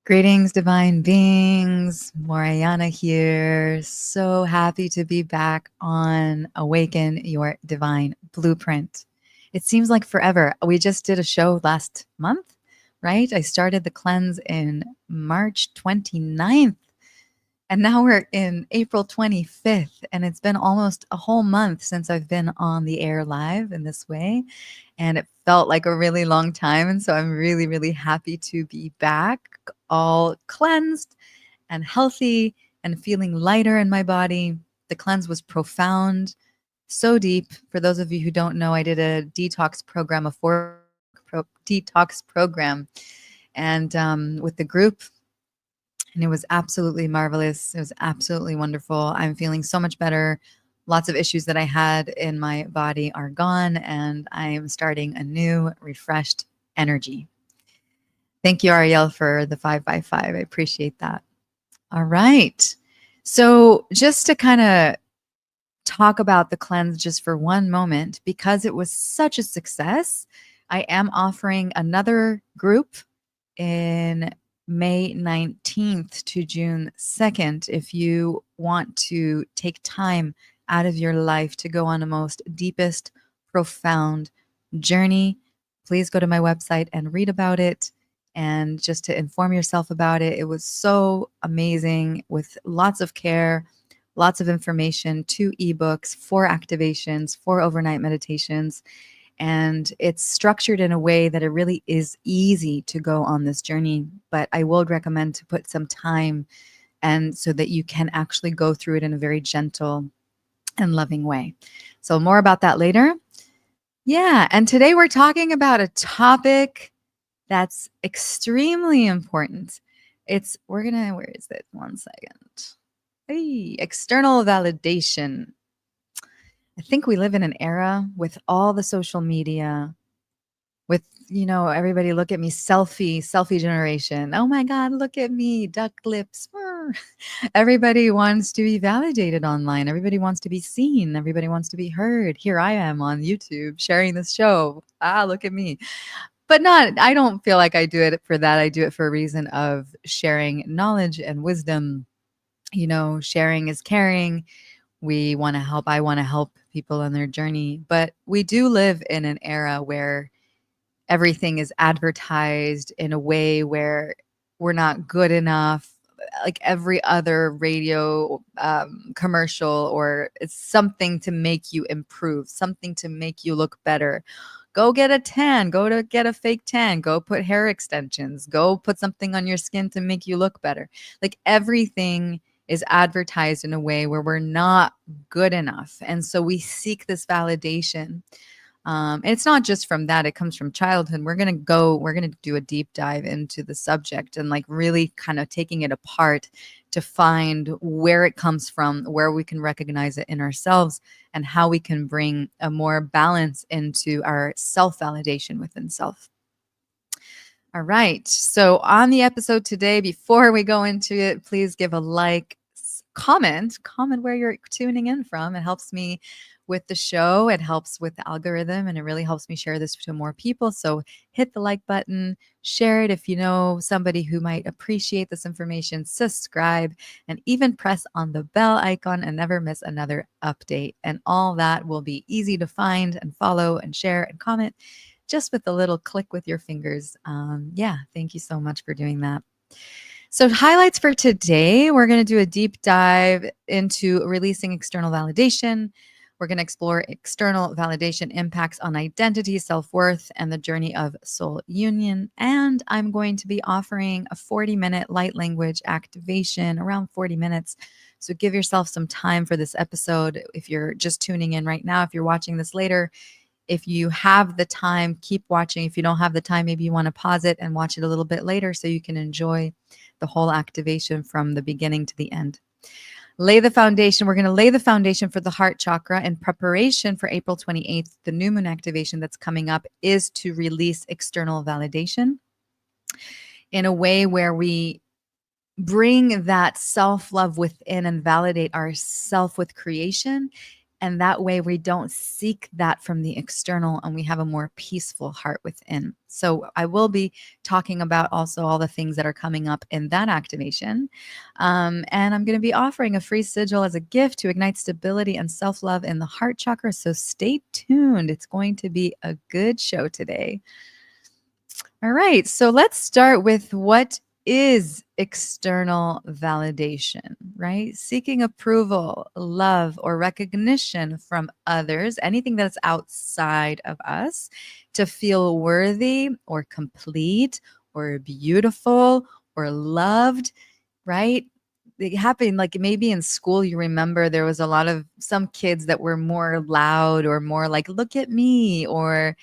Greetings, divine beings. Morayana here. So happy to be back on Awaken Your Divine Blueprint. It seems like forever. We just did a show last month, right? I started the cleanse in March 29th, and now we're in April 25th, and it's been almost a whole month since I've been on the air live in this way. And it felt like a really long time. And so I'm really, really happy to be back, all cleansed and healthy and feeling lighter in my body. The cleanse was profound, so deep. For those of you who don't know, I did a detox program, detox program, and with the group, and it was absolutely marvelous. It was absolutely wonderful. I'm feeling so much better. Lots of issues that I had in my body are gone, and I am starting a new, refreshed energy. Thank you, Ariel, for the 5x5. I appreciate that. All right. So, just to kind of talk about the cleanse just for one moment, because it was such a success, I am offering another group in May 19th to June 2nd. If you want to take time out of your life to go on a most deepest, profound journey, please go to my website and read about it. And just to inform yourself about it, it was so amazing with lots of care, lots of information, 2 ebooks, 4 activations, 4 overnight meditations. And it's structured in a way that it really is easy to go on this journey. But I would recommend to put some time and so that you can actually go through it in a very gentle and loving way. So more about that later. Yeah. And today we're talking about a topic that's extremely important. Where is it? One second. Hey, external validation. I think we live in an era with all the social media, with, everybody look at me, selfie generation. Oh my God, look at me, duck lips. Everybody wants to be validated online. Everybody wants to be seen. Everybody wants to be heard. Here I am on YouTube sharing this show. Look at me. But I don't feel like I do it for that. I do it for a reason of sharing knowledge and wisdom. Sharing is caring. We want to help. I want to help people on their journey. But we do live in an era where everything is advertised in a way where we're not good enough, like every other radio commercial, or it's something to make you improve, something to make you look better. Go get a tan, go to get a fake tan, go put hair extensions, go put something on your skin to make you look better. Like everything is advertised in a way where we're not good enough. And so we seek this validation. It's not just from that, it comes from childhood. We're going to do a deep dive into the subject and like really kind of taking it apart to find where it comes from, where we can recognize it in ourselves, and how we can bring a more balance into our self-validation within self. All right. So on the episode today, before we go into it, please give a like, comment where you're tuning in from. It helps me with the show. It helps with the algorithm, and it really helps me share this to more people. So hit the like button, share it if you know somebody who might appreciate this information, subscribe, and even press on the bell icon and never miss another update. And all that will be easy to find and follow and share and comment just with a little click with your fingers. Thank you so much for doing that. So highlights for today, we're going to do a deep dive into releasing external validation. We're going to explore external validation impacts on identity, self-worth, and the journey of soul union. And I'm going to be offering a 40-minute light language activation, around 40 minutes. So give yourself some time for this episode. If you're just tuning in right now, if you're watching this later, if you have the time, keep watching. If you don't have the time, maybe you want to pause it and watch it a little bit later so you can enjoy the whole activation from the beginning to the end. Lay the foundation. We're going to lay the foundation for the heart chakra in preparation for April 28th. The new moon activation that's coming up is to release external validation in a way where we bring that self-love within and validate ourself with creation And that way we don't seek that from the external, and we have a more peaceful heart within. So I will be talking about also all the things that are coming up in that activation. And I'm going to be offering a free sigil as a gift to ignite stability and self-love in the heart chakra. So stay tuned. It's going to be a good show today. All right. So let's start with what is external validation, right? Seeking approval, love, or recognition from others, anything that's outside of us, to feel worthy or complete or beautiful or loved, right? It happened like maybe in school, you remember there was a lot of some kids that were more loud or more like, look at me, or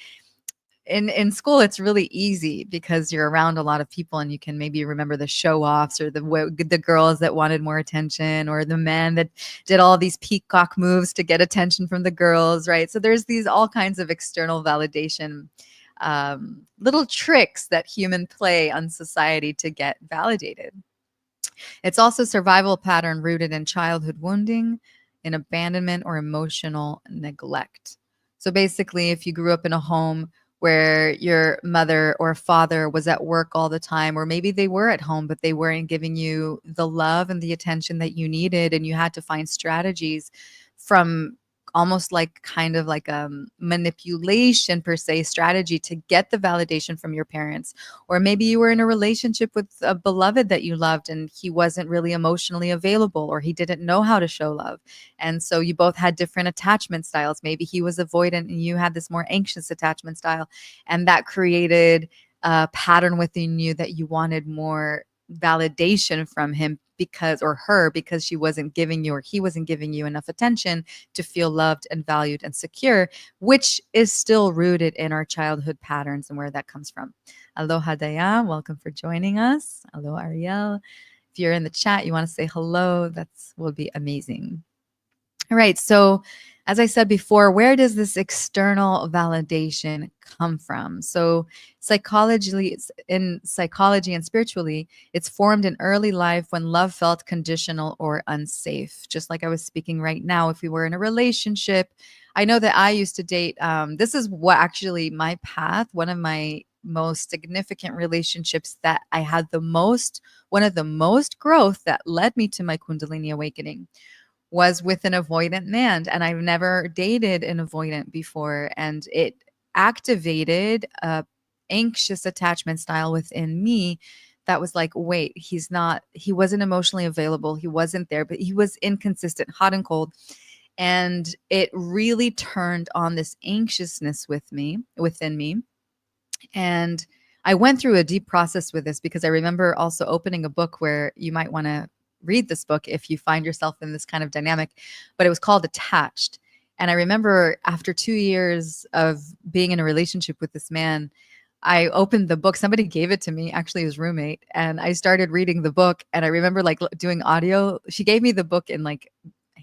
in school it's really easy because you're around a lot of people and you can maybe remember the show offs or the girls that wanted more attention, or the men that did all these peacock moves to get attention from the girls, right? So there's these all kinds of external validation, little tricks that human play on society to get validated. It's also survival pattern rooted in childhood wounding, in abandonment, or emotional neglect. So basically, if you grew up in a home where your mother or father was at work all the time, or maybe they were at home, but they weren't giving you the love and the attention that you needed, and you had to find strategies from almost like kind of like a manipulation per se strategy to get the validation from your parents. Or maybe you were in a relationship with a beloved that you loved and he wasn't really emotionally available, or he didn't know how to show love. And so you both had different attachment styles. Maybe he was avoidant and you had this more anxious attachment style. And that created a pattern within you that you wanted more validation from him because, or her, because she wasn't giving you or he wasn't giving you enough attention to feel loved and valued and secure, which is still rooted in our childhood patterns and where that comes from. Aloha Daya, welcome for joining us. Hello Ariel. If you're in the chat, you want to say hello, that's will be amazing. All right. So, as I said before, where does this external validation come from? So, in psychology and spiritually, it's formed in early life when love felt conditional or unsafe. Just like I was speaking right now, if we were in a relationship, I know that I used to date. This is what actually my path, one of my most significant relationships that I had one of the most growth that led me to my Kundalini awakening was with an avoidant man. And I've never dated an avoidant before. And it activated a anxious attachment style within me that was like, wait, he wasn't emotionally available. He wasn't there, but he was inconsistent, hot and cold. And it really turned on this anxiousness within me. And I went through a deep process with this because I remember also opening a book where you might want to read this book if you find yourself in this kind of dynamic, but it was called Attached. And I remember after 2 years of being in a relationship with this man, I opened the book. Somebody gave it to me, actually his roommate, and I started reading the book. And I remember like doing audio. She gave me the book in like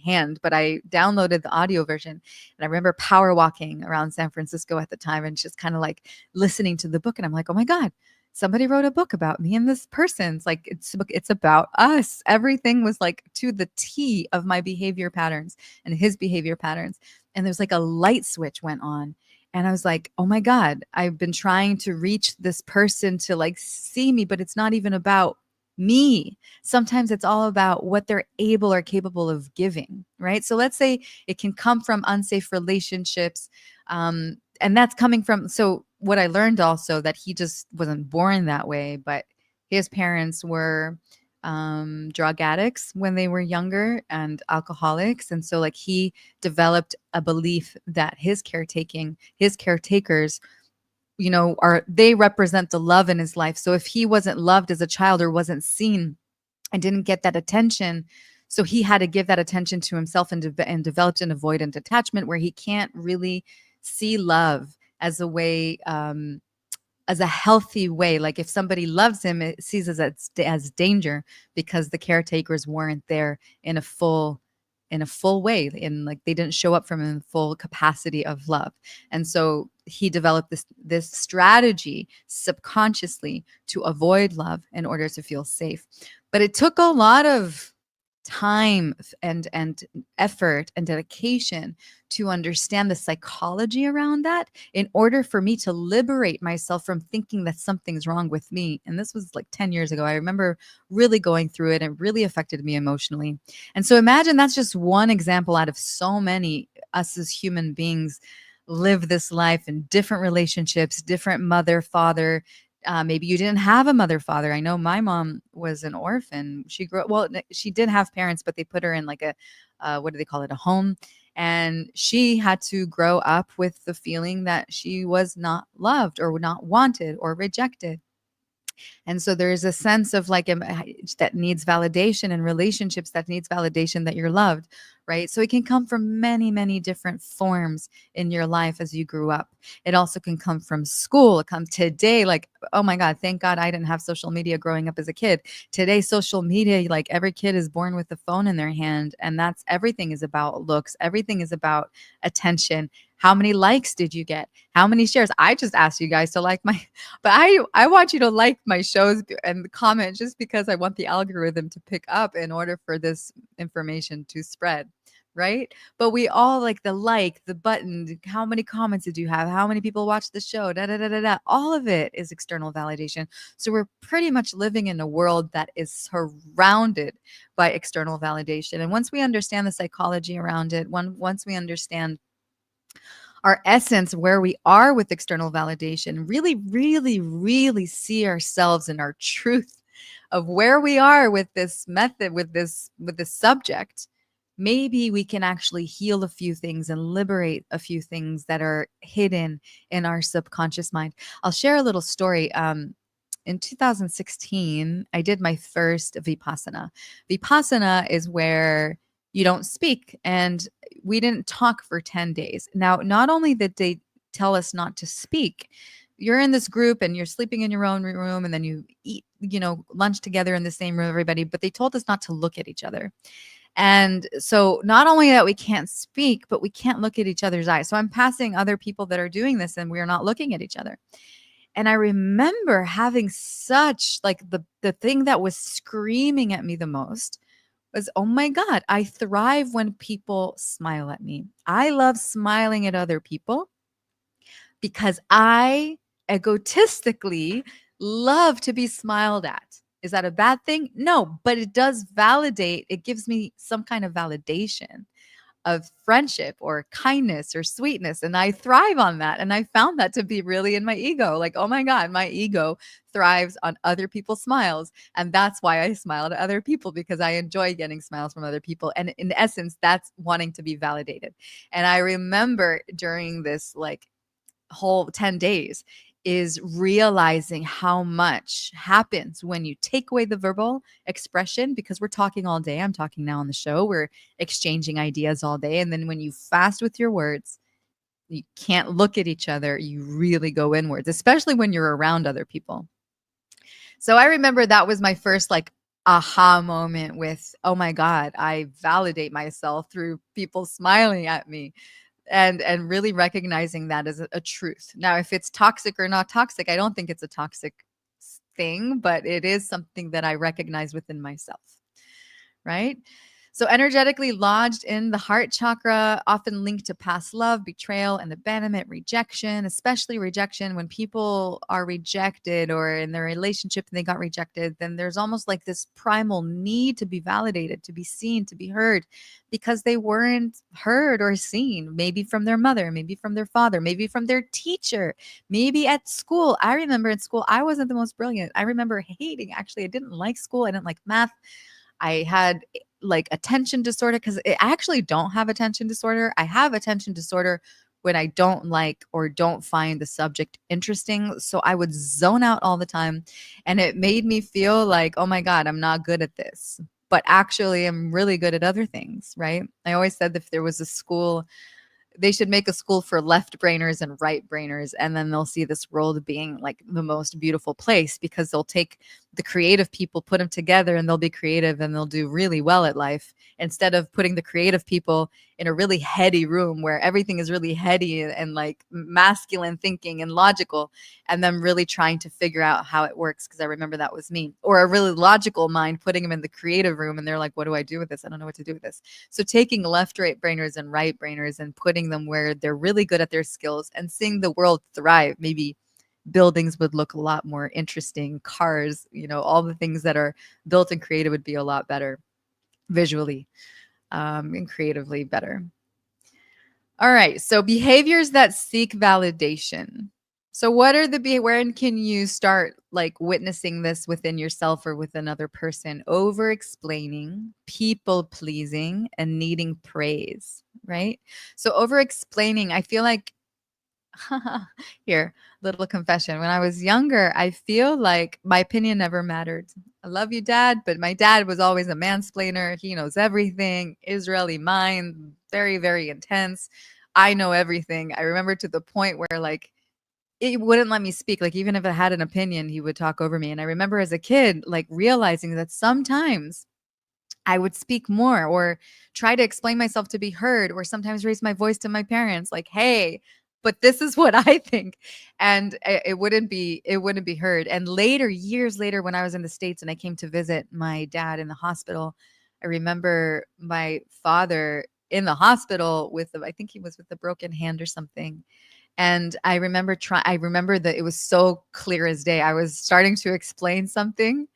hand, but I downloaded the audio version. And I remember power walking around San Francisco at the time and just kind of like listening to the book. And I'm like, oh my God, somebody wrote a book about me and this person's like, it's about us. Everything was like to the T of my behavior patterns and his behavior patterns. And there's like a light switch went on. And I was like, oh my God, I've been trying to reach this person to like see me, but it's not even about me. Sometimes it's all about what they're able or capable of giving, right? So let's say it can come from unsafe relationships. And that's coming from, so what I learned also that he just wasn't born that way, but his parents were drug addicts when they were younger and alcoholics. And so like he developed a belief that his caretakers, they represent the love in his life. So if he wasn't loved as a child or wasn't seen and didn't get that attention, so he had to give that attention to himself and developed an avoidant attachment where he can't really see love as a way, as a healthy way. Like if somebody loves him, it sees it as danger because the caretakers weren't there in a full way, in like they didn't show up from in full capacity of love. And so he developed this strategy subconsciously to avoid love in order to feel safe. But it took a lot of time and effort and dedication to understand the psychology around that in order for me to liberate myself from thinking that something's wrong with me. And this was like 10 years ago. I remember really going through it and it really affected me emotionally. And so imagine that's just one example out of so many. Us as human beings live this life in different relationships, different mother, father. Maybe you didn't have a mother, father. I know my mom was an orphan. She grew up, well, she did have parents, but they put her in like a, what do they call it? A home. And she had to grow up with the feeling that she was not loved or not wanted or rejected. And so there's a sense of like that needs validation, and relationships that needs validation that you're loved, right? So it can come from many, many different forms in your life as you grew up. It also can come from school. It comes today, like, oh my God, thank God I didn't have social media growing up as a kid. Today, social media, like every kid is born with a phone in their hand, and that's everything is about looks. Everything is about attention. How many likes did you get? How many shares? I just asked you guys to like my, but I want you to like my shows and comment just because I want the algorithm to pick up in order for this information to spread, right? But we all like the button, how many comments did you have? How many people watched the show? Da da da da da. All of it is external validation. So we're pretty much living in a world that is surrounded by external validation. And once we understand the psychology around it, once we understand our essence, where we are with external validation, really, really, really see ourselves in our truth of where we are with this method, with this subject, maybe we can actually heal a few things and liberate a few things that are hidden in our subconscious mind. I'll share a little story. In 2016, I did my first Vipassana. Vipassana is where you don't speak, and we didn't talk for 10 days. Now, not only did they tell us not to speak, you're in this group and you're sleeping in your own room, and then you eat, lunch together in the same room, everybody, but they told us not to look at each other. And so not only that we can't speak, but we can't look at each other's eyes. So I'm passing other people that are doing this and we are not looking at each other. And I remember having such like the thing that was screaming at me the most was, oh my God, I thrive when people smile at me. I love smiling at other people because I egotistically love to be smiled at. Is that a bad thing? No, but it does validate, it gives me some kind of validation of friendship or kindness or sweetness. And I thrive on that. And I found that to be really in my ego. Like, oh my God, my ego thrives on other people's smiles. And that's why I smile at other people, because I enjoy getting smiles from other people. And in essence, that's wanting to be validated. And I remember during this like whole 10 days is realizing how much happens when you take away the verbal expression, because we're talking all day. I'm talking now on the show. We're exchanging ideas all day. And then when you fast with your words, you can't look at each other. You really go inwards, especially when you're around other people. So I remember that was my first like aha moment with, oh my God, I validate myself through people smiling at me, and really recognizing that as a truth. Now, if it's toxic or not toxic, I don't think it's a toxic thing, but it is something that I recognize within myself, right? So, energetically lodged in the heart chakra, often linked to past love, betrayal, and abandonment, rejection, especially rejection. When people are rejected or in their relationship and they got rejected, then there's almost like this primal need to be validated, to be seen, to be heard, because they weren't heard or seen, maybe from their mother, maybe from their father, maybe from their teacher, maybe at school. I remember in school, I wasn't the most brilliant. I remember hating, actually, I didn't like school. I didn't like math. I had like attention disorder, because I actually don't have attention disorder. I have attention disorder when I don't like or don't find the subject interesting. So I would zone out all the time. And it made me feel like, oh my God, I'm not good at this. But actually, I'm really good at other things, right? I always said that if there was a school, they should make a school for left brainers and right brainers, and then they'll see this world being like the most beautiful place, because they'll take the creative people, put them together and they'll be creative and they'll do really well at life, instead of putting the creative people in a really heady room where everything is really heady and like masculine thinking and logical, and them really trying to figure out how it works. Because I remember that was me. Or a really logical mind putting them in the creative room and they're like, what do I do with this? I don't know what to do with this. So taking left right brainers and right brainers and putting them where they're really good at their skills and seeing the world thrive. Maybe buildings would look a lot more interesting, cars, all the things that are built and created would be a lot better visually, and creatively better. All right. So behaviors that seek validation. So what are where can you start like witnessing this within yourself or with another person? Over explaining, people pleasing, and needing praise, right? So over explaining, I feel like here, little confession. When I was younger, I feel like my opinion never mattered. I love you, Dad, but my dad was always a mansplainer. He knows everything. Israeli mind, very, very intense. I know everything. I remember to the point where like it wouldn't let me speak. Like even if I had an opinion, he would talk over me. And I remember as a kid, like realizing that sometimes I would speak more or try to explain myself to be heard, or sometimes raise my voice to my parents like, "Hey, but this is what I think." And it wouldn't be heard. And later, years later, when I was in the States and I came to visit my dad in the hospital, I remember my father in the hospital I think he was with a broken hand or something. And I remember that it was so clear as day. I was starting to explain something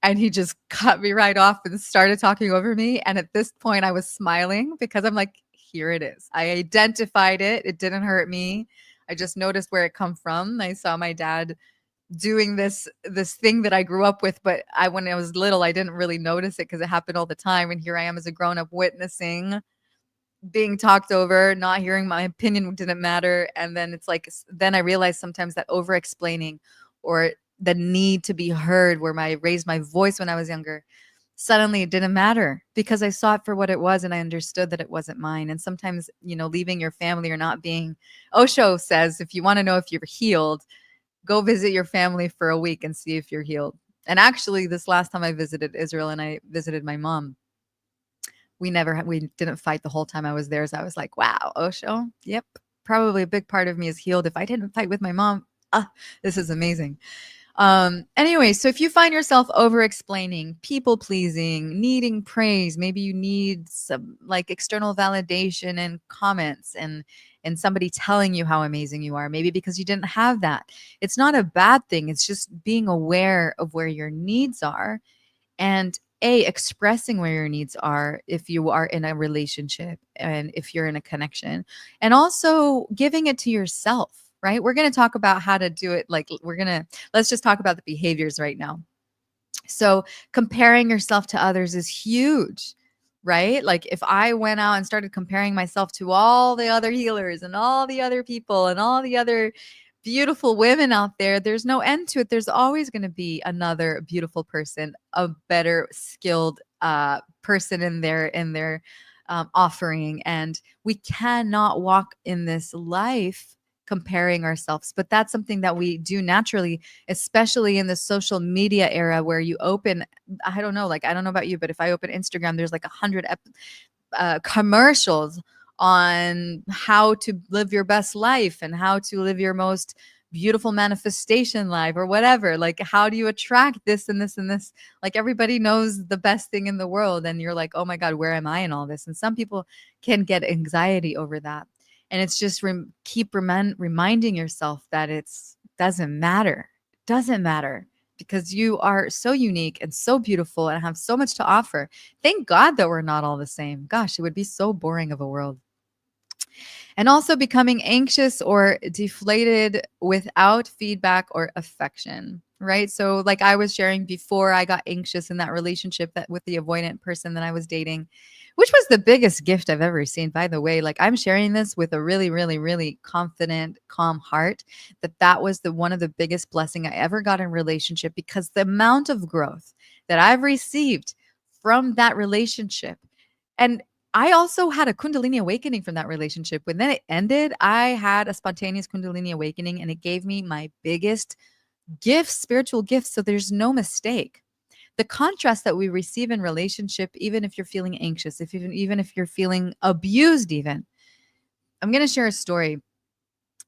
and he just cut me right off and started talking over me. And at this point, I was smiling because I'm like, here it is. I identified it. It didn't hurt me. I just noticed where it come from. I saw my dad doing this thing that I grew up with, but when I was little, I didn't really notice it because it happened all the time. And here I am as a grown up witnessing being talked over, not hearing my opinion didn't matter. And then it's like, then I realized sometimes that over explaining or the need to be heard, where I raised my voice when I was younger, suddenly it didn't matter because I saw it for what it was and I understood that it wasn't mine. And sometimes, leaving your family or not being, Osho says, if you want to know if you're healed, go visit your family for a week and see if you're healed. And actually, this last time I visited Israel and I visited my mom, we didn't fight the whole time I was there. So I was like, wow, Osho, yep, probably a big part of me is healed. If I didn't fight with my mom, this is amazing. Anyway, so if you find yourself over explaining, people pleasing, needing praise, maybe you need some like external validation and comments and somebody telling you how amazing you are, maybe because you didn't have that. It's not a bad thing. It's just being aware of where your needs are and expressing where your needs are if you are in a relationship and if you're in a connection, and also giving it to yourself, right? We're going to talk about how to do it. Let's just talk about the behaviors right now. So comparing yourself to others is huge, right? Like if I went out and started comparing myself to all the other healers and all the other people and all the other beautiful women out there, there's no end to it. There's always going to be another beautiful person, a better skilled person in their offering, and we cannot walk in this life comparing ourselves. But that's something that we do naturally, especially in the social media era where you open, I don't know, like I don't know about you, but if I open Instagram, there's like 100 commercials on how to live your best life and how to live your most beautiful manifestation life or whatever. Like, how do you attract this and this and this? Like, everybody knows the best thing in the world. And you're like, oh my God, where am I in all this? And some people can get anxiety over that. And it's just keep reminding yourself that it's doesn't matter. It doesn't matter because you are so unique and so beautiful and have so much to offer. Thank God that we're not all the same. Gosh, it would be so boring of a world. And also becoming anxious or deflated without feedback or affection, right? So like I was sharing before, I got anxious in that relationship that with the avoidant person that I was dating, which was the biggest gift I've ever seen, by the way. Like I'm sharing this with a really, really, really confident, calm heart, that was the one of the biggest blessing I ever got in relationship, because the amount of growth that I've received from that relationship. And I also had a Kundalini awakening from that relationship. When then it ended, I had a spontaneous Kundalini awakening and it gave me my biggest gifts, spiritual gifts. So there's no mistake. The contrast that we receive in relationship, even if you're feeling anxious, if even if you're feeling abused, even. I'm going to share a story.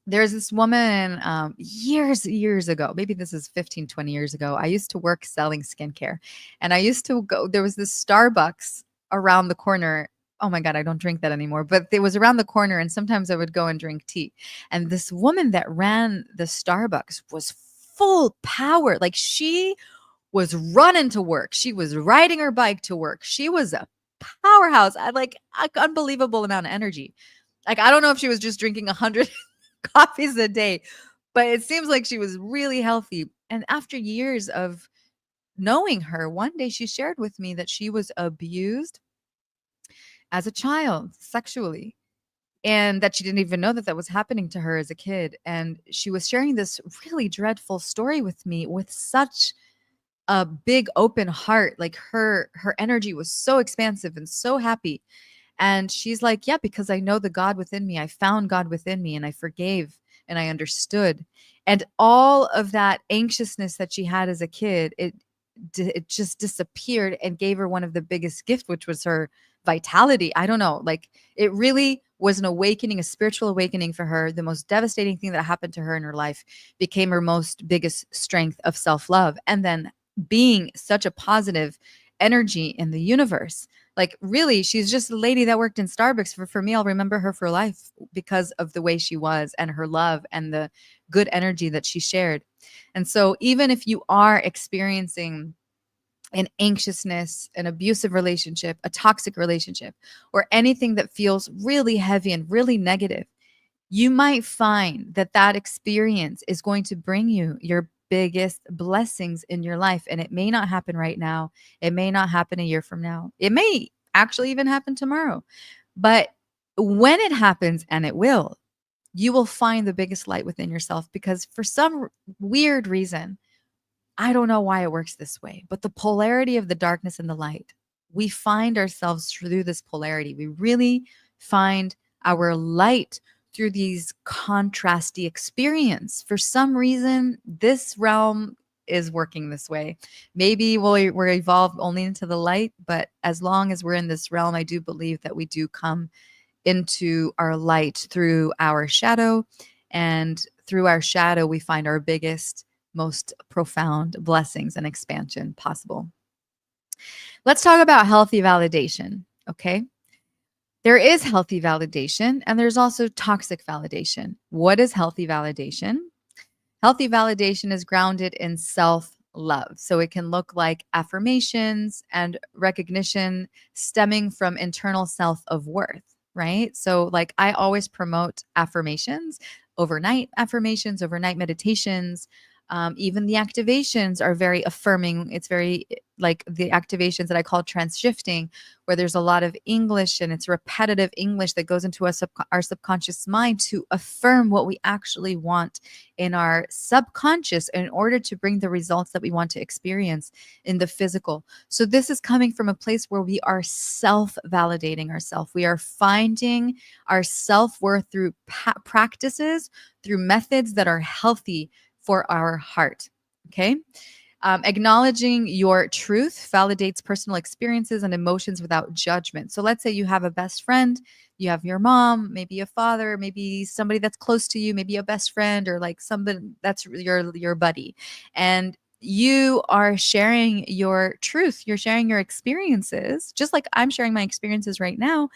There's this woman years ago, maybe this is 15, 20 years ago. I used to work selling skincare, and I used to go, there was this Starbucks around the corner. Oh my God, I don't drink that anymore, but it was around the corner, and sometimes I would go and drink tea. And this woman that ran the Starbucks was full power. Like, she was running to work. She was riding her bike to work. She was a powerhouse. I like an unbelievable amount of energy. Like, I don't know if she was just drinking 100 coffees a day, but it seems like she was really healthy. And after years of knowing her, one day she shared with me that she was abused as a child sexually, and that she didn't even know that that was happening to her as a kid. And she was sharing this really dreadful story with me with such a big open heart. Like, her energy was so expansive and so happy. And she's like, yeah, because I know the God within me. I found God within me, and I forgave, and I understood. And all of that anxiousness that she had as a kid, it just disappeared, and gave her one of the biggest gifts, which was her vitality. I don't know. Like, it really was an awakening, a spiritual awakening for her. The most devastating thing that happened to her in her life became her most biggest strength of self-love. And then being such a positive energy in the universe. Like, really, she's just a lady that worked in Starbucks. For me, I'll remember her for life because of the way she was, and her love, and the good energy that she shared. And so even if you are experiencing an anxiousness, an abusive relationship, a toxic relationship, or anything that feels really heavy and really negative, you might find that that experience is going to bring you your biggest blessings in your life. And it may not happen right now. It may not happen a year from now. It may actually even happen tomorrow. But when it happens, and it will, you will find the biggest light within yourself, because for some weird reason, I don't know why it works this way, but the polarity of the darkness and the light, we find ourselves through this polarity. We really find our light through these contrasty experience. For some reason, this realm is working this way. Maybe we're evolved only into the light, but as long as we're in this realm, I do believe that we do come into our light through our shadow. And through our shadow, we find our biggest, most profound blessings and expansion possible. Let's talk about healthy validation. Okay. There is healthy validation, and there's also toxic validation. What is healthy validation? Healthy validation is grounded in self love. So it can look like affirmations and recognition stemming from internal self of worth, right? So, like, I always promote affirmations, overnight meditations. Even the activations are very affirming. It's very like the activations that I call transshifting, where there's a lot of English, and it's repetitive English that goes into our subconscious mind to affirm what we actually want in our subconscious in order to bring the results that we want to experience in the physical. So this is coming from a place where we are self-validating ourselves. We are finding our self-worth through practices, through methods that are healthy for our heart. Okay. Acknowledging your truth validates personal experiences and emotions without judgment. So let's say you have a best friend, you have your mom, maybe a father, maybe somebody that's close to you, maybe a best friend, or like somebody that's your buddy. And you are sharing your truth, you're sharing your experiences, just like I'm sharing my experiences right now.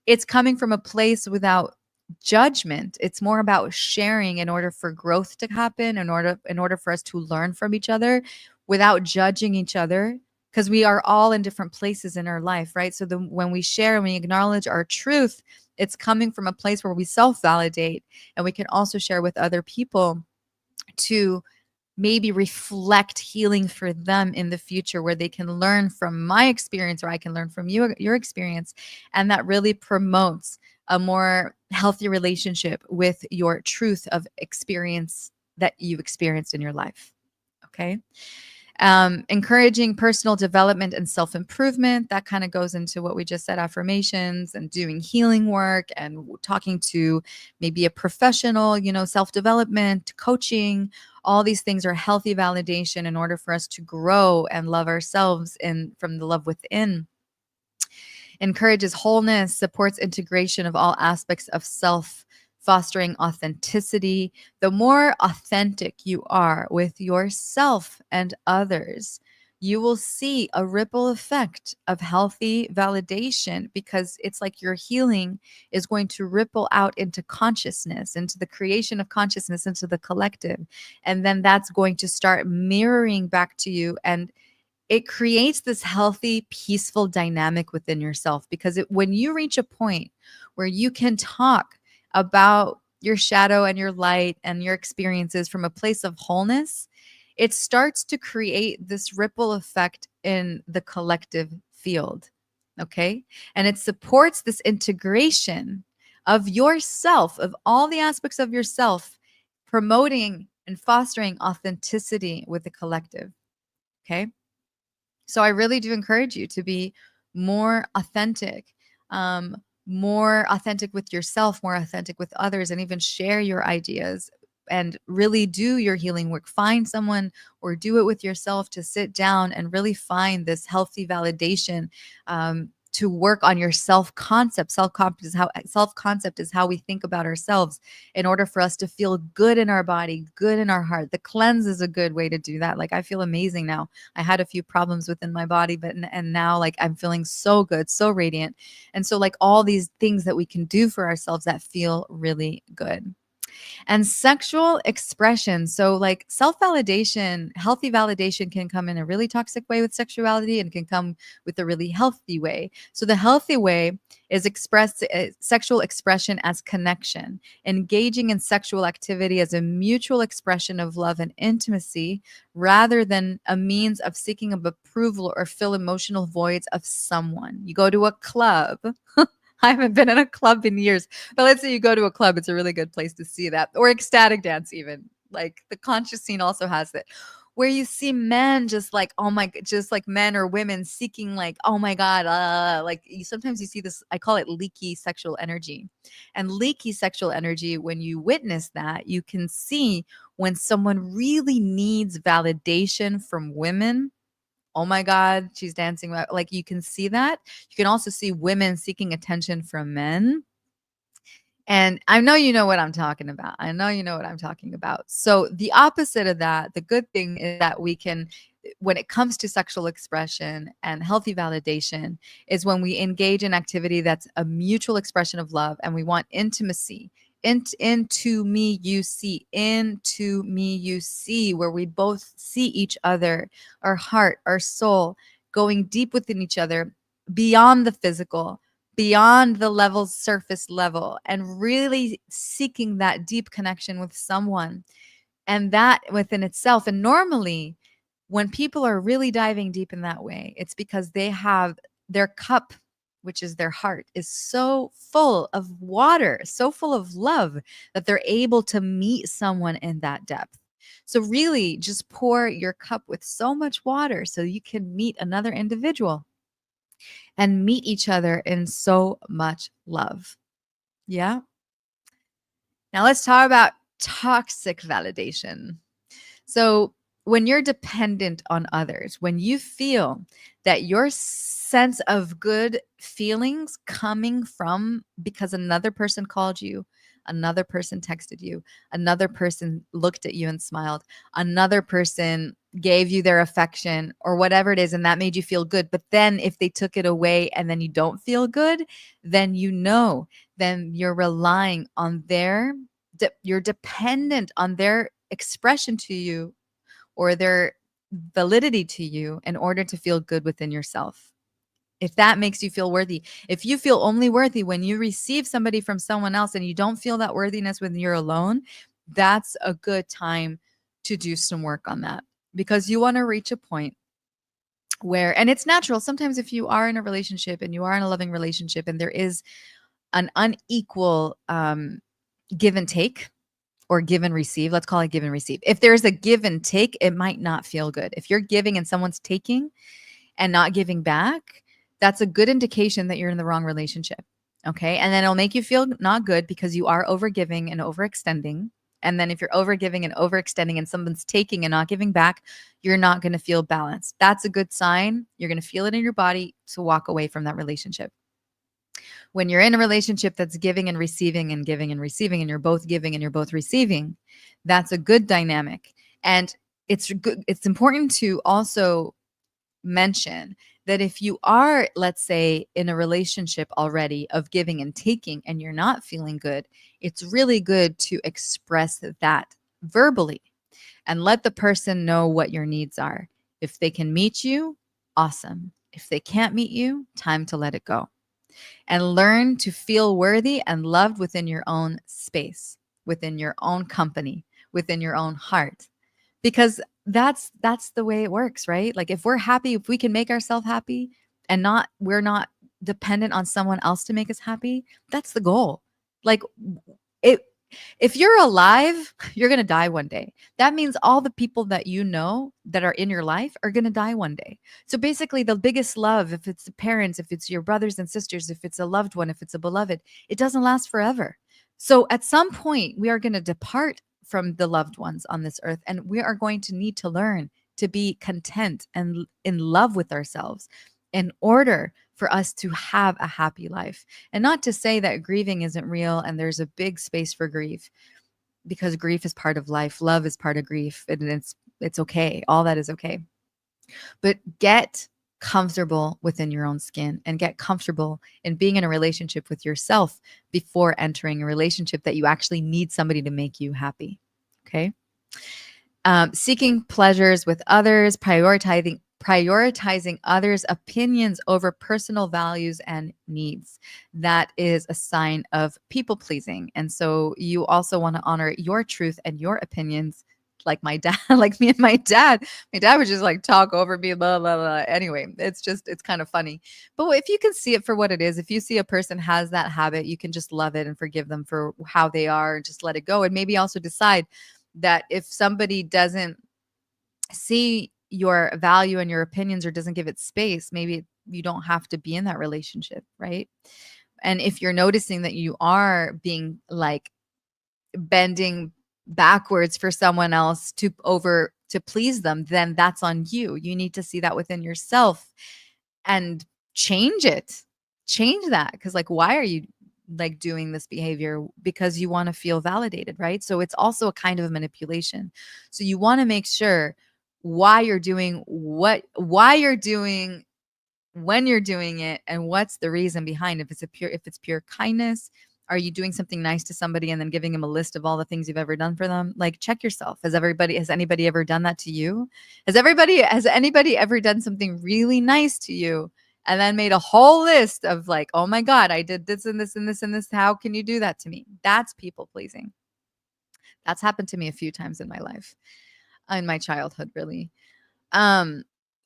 It's coming from a place without judgment. It's more about sharing in order for growth to happen, in order for us to learn from each other without judging each other, because we are all in different places in our life, right? So when we share and we acknowledge our truth, it's coming from a place where we self-validate, and we can also share with other people to maybe reflect healing for them in the future, where they can learn from my experience, or I can learn from your experience. And that really promotes a more healthy relationship with your truth of experience that you experienced in your life. Okay. Encouraging personal development and self-improvement. That kind of goes into what we just said, affirmations and doing healing work and talking to maybe a professional, self-development, coaching. All these things are healthy validation in order for us to grow and love ourselves and from the love within. Encourages wholeness, supports integration of all aspects of self, fostering authenticity. The more authentic you are with yourself and others, you will see a ripple effect of healthy validation, because it's like your healing is going to ripple out into consciousness, into the creation of consciousness, into the collective. And then that's going to start mirroring back to you, and it creates this healthy, peaceful dynamic within yourself, because when you reach a point where you can talk about your shadow and your light and your experiences from a place of wholeness, it starts to create this ripple effect in the collective field. Okay. And it supports this integration of yourself, of all the aspects of yourself, promoting and fostering authenticity with the collective. Okay. So I really do encourage you to be more authentic, um, more authentic with yourself, more authentic with others, and even share your ideas and really do your healing work. Find someone or do it with yourself to sit down and really find this healthy validation, to work on your self-concept. Self-concept is how we think about ourselves in order for us to feel good in our body, good in our heart. The cleanse is a good way to do that. Like, I feel amazing now. I had a few problems within my body, and now, like, I'm feeling so good, so radiant. And so, like, all these things that we can do for ourselves that feel really good. And sexual expression. So, like, self validation, healthy validation can come in a really toxic way with sexuality and can come with a really healthy way. So, the healthy way is sexual expression as connection, engaging in sexual activity as a mutual expression of love and intimacy rather than a means of seeking of approval or fill emotional voids of someone. You go to a club. I haven't been in a club in years, but let's say you go to a club, it's a really good place to see that. Or ecstatic dance, even. Like, the conscious scene also has that, where you see men just like, oh my, just like men or women seeking, like, oh my God, like, sometimes you see this, I call it leaky sexual energy. And leaky sexual energy, when you witness that, you can see when someone really needs validation from women. Oh my God, she's dancing. Like, you can see that. You can also see women seeking attention from men. And I know you know what I'm talking about. I know you know what I'm talking about. So the opposite of that, the good thing is that we can, when it comes to sexual expression and healthy validation, is when we engage in activity that's a mutual expression of love and we want intimacy. Into me you see, into me you see, where we both see each other, our heart, our soul, going deep within each other, beyond the physical, beyond the level, surface level, and really seeking that deep connection with someone. And that within itself, and normally when people are really diving deep in that way, it's because they have their cup, which is their heart, is so full of water, so full of love, that they're able to meet someone in that depth. So really just pour your cup with so much water so you can meet another individual and meet each other in so much love. Yeah. Now let's talk about toxic validation. So, when you're dependent on others, when you feel that your sense of good feelings coming from because another person called you, another person texted you, another person looked at you and smiled, another person gave you their affection or whatever it is, and that made you feel good. But then if they took it away and then you don't feel good, then then you're relying on you're dependent on their expression to you or their validity to you in order to feel good within yourself. If that makes you feel worthy, if you feel only worthy when you receive somebody from someone else and you don't feel that worthiness when you're alone, that's a good time to do some work on that, because you want to reach a point where, and it's natural sometimes if you are in a relationship and you are in a loving relationship and there is an unequal give and take, or give and receive, let's call it give and receive. If there's a give and take, it might not feel good. If you're giving and someone's taking and not giving back, that's a good indication that you're in the wrong relationship. Okay. And then it'll make you feel not good because you are overgiving and overextending. And then if you're overgiving and overextending and someone's taking and not giving back, you're not going to feel balanced. That's a good sign. You're going to feel it in your body to walk away from that relationship. When you're in a relationship that's giving and receiving and giving and receiving, and you're both giving and you're both receiving, that's a good dynamic. And it's good. It's important to also mention that if you are, let's say, in a relationship already of giving and taking and you're not feeling good, it's really good to express that verbally and let the person know what your needs are. If they can meet you, awesome. If they can't meet you, time to let it go. And learn to feel worthy and loved within your own space, within your own company, within your own heart. Because that's the way it works, right? Like if we're happy, if we can make ourselves happy and we're not dependent on someone else to make us happy, that's the goal. Like it if you're alive, you're going to die one day. That means all the people that you know that are in your life are going to die one day. So basically, the biggest love, if it's the parents, if it's your brothers and sisters, if it's a loved one, if it's a beloved, it doesn't last forever. So at some point, we are going to depart from the loved ones on this earth, and we are going to need to learn to be content and in love with ourselves in order for us to have a happy life. And not to say that grieving isn't real and there's a big space for grief, because grief is part of life. Love is part of grief, and it's okay. All that is okay. But get comfortable within your own skin and get comfortable in being in a relationship with yourself before entering a relationship that you actually need somebody to make you happy. Okay. Seeking pleasures with others, prioritizing others' opinions over personal values and needs. That is a sign of people pleasing. And so you also want to honor your truth and your opinions. Like my dad, like me and my dad would just like talk over me, blah, blah, blah. Anyway, it's kind of funny. But if you can see it for what it is, if you see a person has that habit, you can just love it and forgive them for how they are and just let it go. And maybe also decide that if somebody doesn't see your value and your opinions or doesn't give it space, maybe you don't have to be in that relationship, right? And if you're noticing that you are being like bending backwards for someone else to please them, then that's on you. You need to see that within yourself and change it. Change that, because like, why are you like doing this behavior? Because you want to feel validated, right? So it's also a kind of manipulation. So you want to make sure why you're doing why you're doing, when you're doing it, and what's the reason behind it. If it's pure kindness, are you doing something nice to somebody and then giving them a list of all the things you've ever done for them? Like, check yourself. Has anybody ever done that to you? Has anybody ever done something really nice to you and then made a whole list of like, oh my God, I did this and this and this and this. How can you do that to me? That's people pleasing. That's happened to me a few times in my life, in my childhood, really. And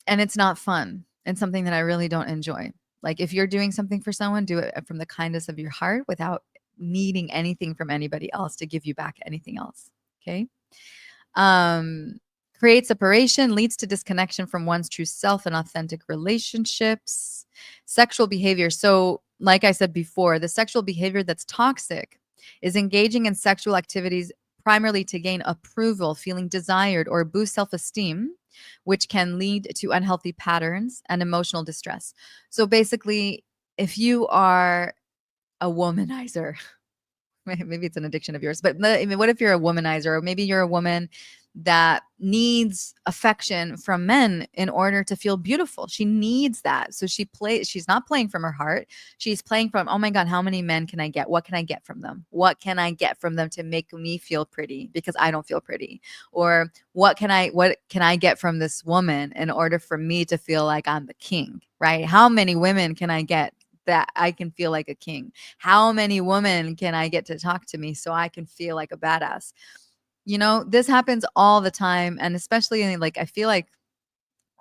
it's not fun and something that I really don't enjoy. Like if you're doing something for someone, do it from the kindness of your heart without needing anything from anybody else to give you back anything else. Okay. Create separation, leads to disconnection from one's true self and authentic relationships. Sexual behavior. So, like I said before, the sexual behavior that's toxic is engaging in sexual activities primarily to gain approval, feeling desired, or boost self-esteem, which can lead to unhealthy patterns and emotional distress. So basically, if you are a womanizer, maybe it's an addiction of yours, but I mean, what if you're a womanizer, or maybe you're a woman that needs affection from men in order to feel beautiful? She needs that. So she's not playing from her heart. She's playing from, oh my God, how many men can I get? What can I get from them? What can I get from them to make me feel pretty because I don't feel pretty? Or what can I get from this woman in order for me to feel like I'm the king, right? How many women can I get that I can feel like a king? How many women can I get to talk to me so I can feel like a badass? You know, this happens all the time. And especially in, like, I feel like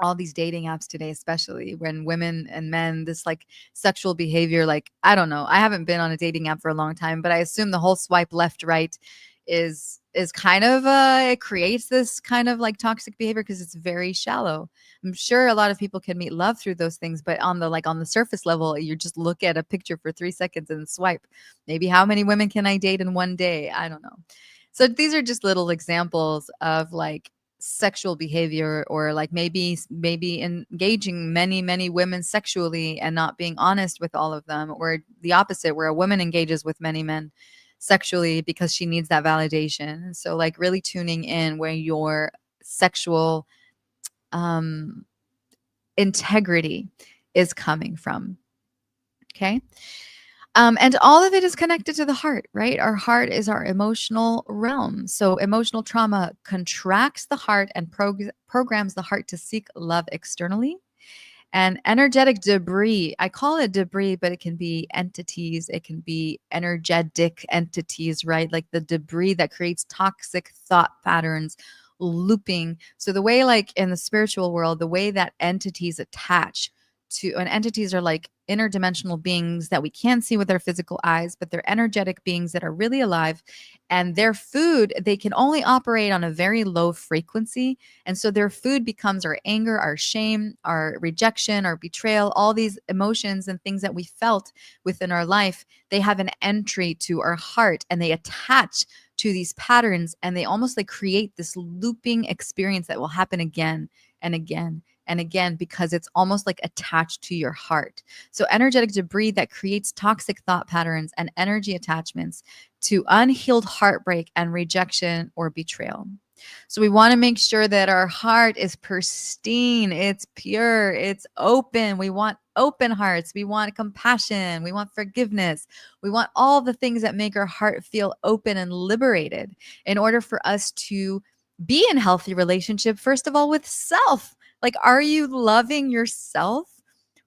all these dating apps today, especially when women and men, this like sexual behavior, like, I don't know. I haven't been on a dating app for a long time, but I assume the whole swipe left, right is kind of it creates this kind of like toxic behavior because it's very shallow. I'm sure a lot of people can meet love through those things, but on the surface level, you just look at a picture for 3 seconds and swipe. Maybe how many women can I date in one day? I don't know. So these are just little examples of like sexual behavior, or like maybe engaging many women sexually and not being honest with all of them, or the opposite, where a woman engages with many men sexually because she needs that validation. So like really tuning in where your sexual um integrity is coming from. Okay. And all of it is connected to the heart, right? Our heart is our emotional realm. So emotional trauma contracts the heart and programs the heart to seek love externally. And energetic debris, I call it debris, but it can be entities, it can be energetic entities, right? Like the debris that creates toxic thought patterns looping. So the way, like in the spiritual world, the way that entities attach to, and entities are like interdimensional beings that we can't see with our physical eyes, but they're energetic beings that are really alive. And their food, they can only operate on a very low frequency, and so their food becomes our anger, our shame, our rejection, our betrayal, all these emotions and things that we felt within our life. They have an entry to our heart and they attach to these patterns, and they almost like create this looping experience that will happen again and again and again because it's almost like attached to your heart. So energetic debris that creates toxic thought patterns and energy attachments to unhealed heartbreak and rejection or betrayal. So we want to make sure that our heart is pristine, it's pure, it's open. We want open hearts. We want compassion. We want forgiveness. We want all the things that make our heart feel open and liberated in order for us to be in healthy relationship, first of all, with self. Like, are you loving yourself?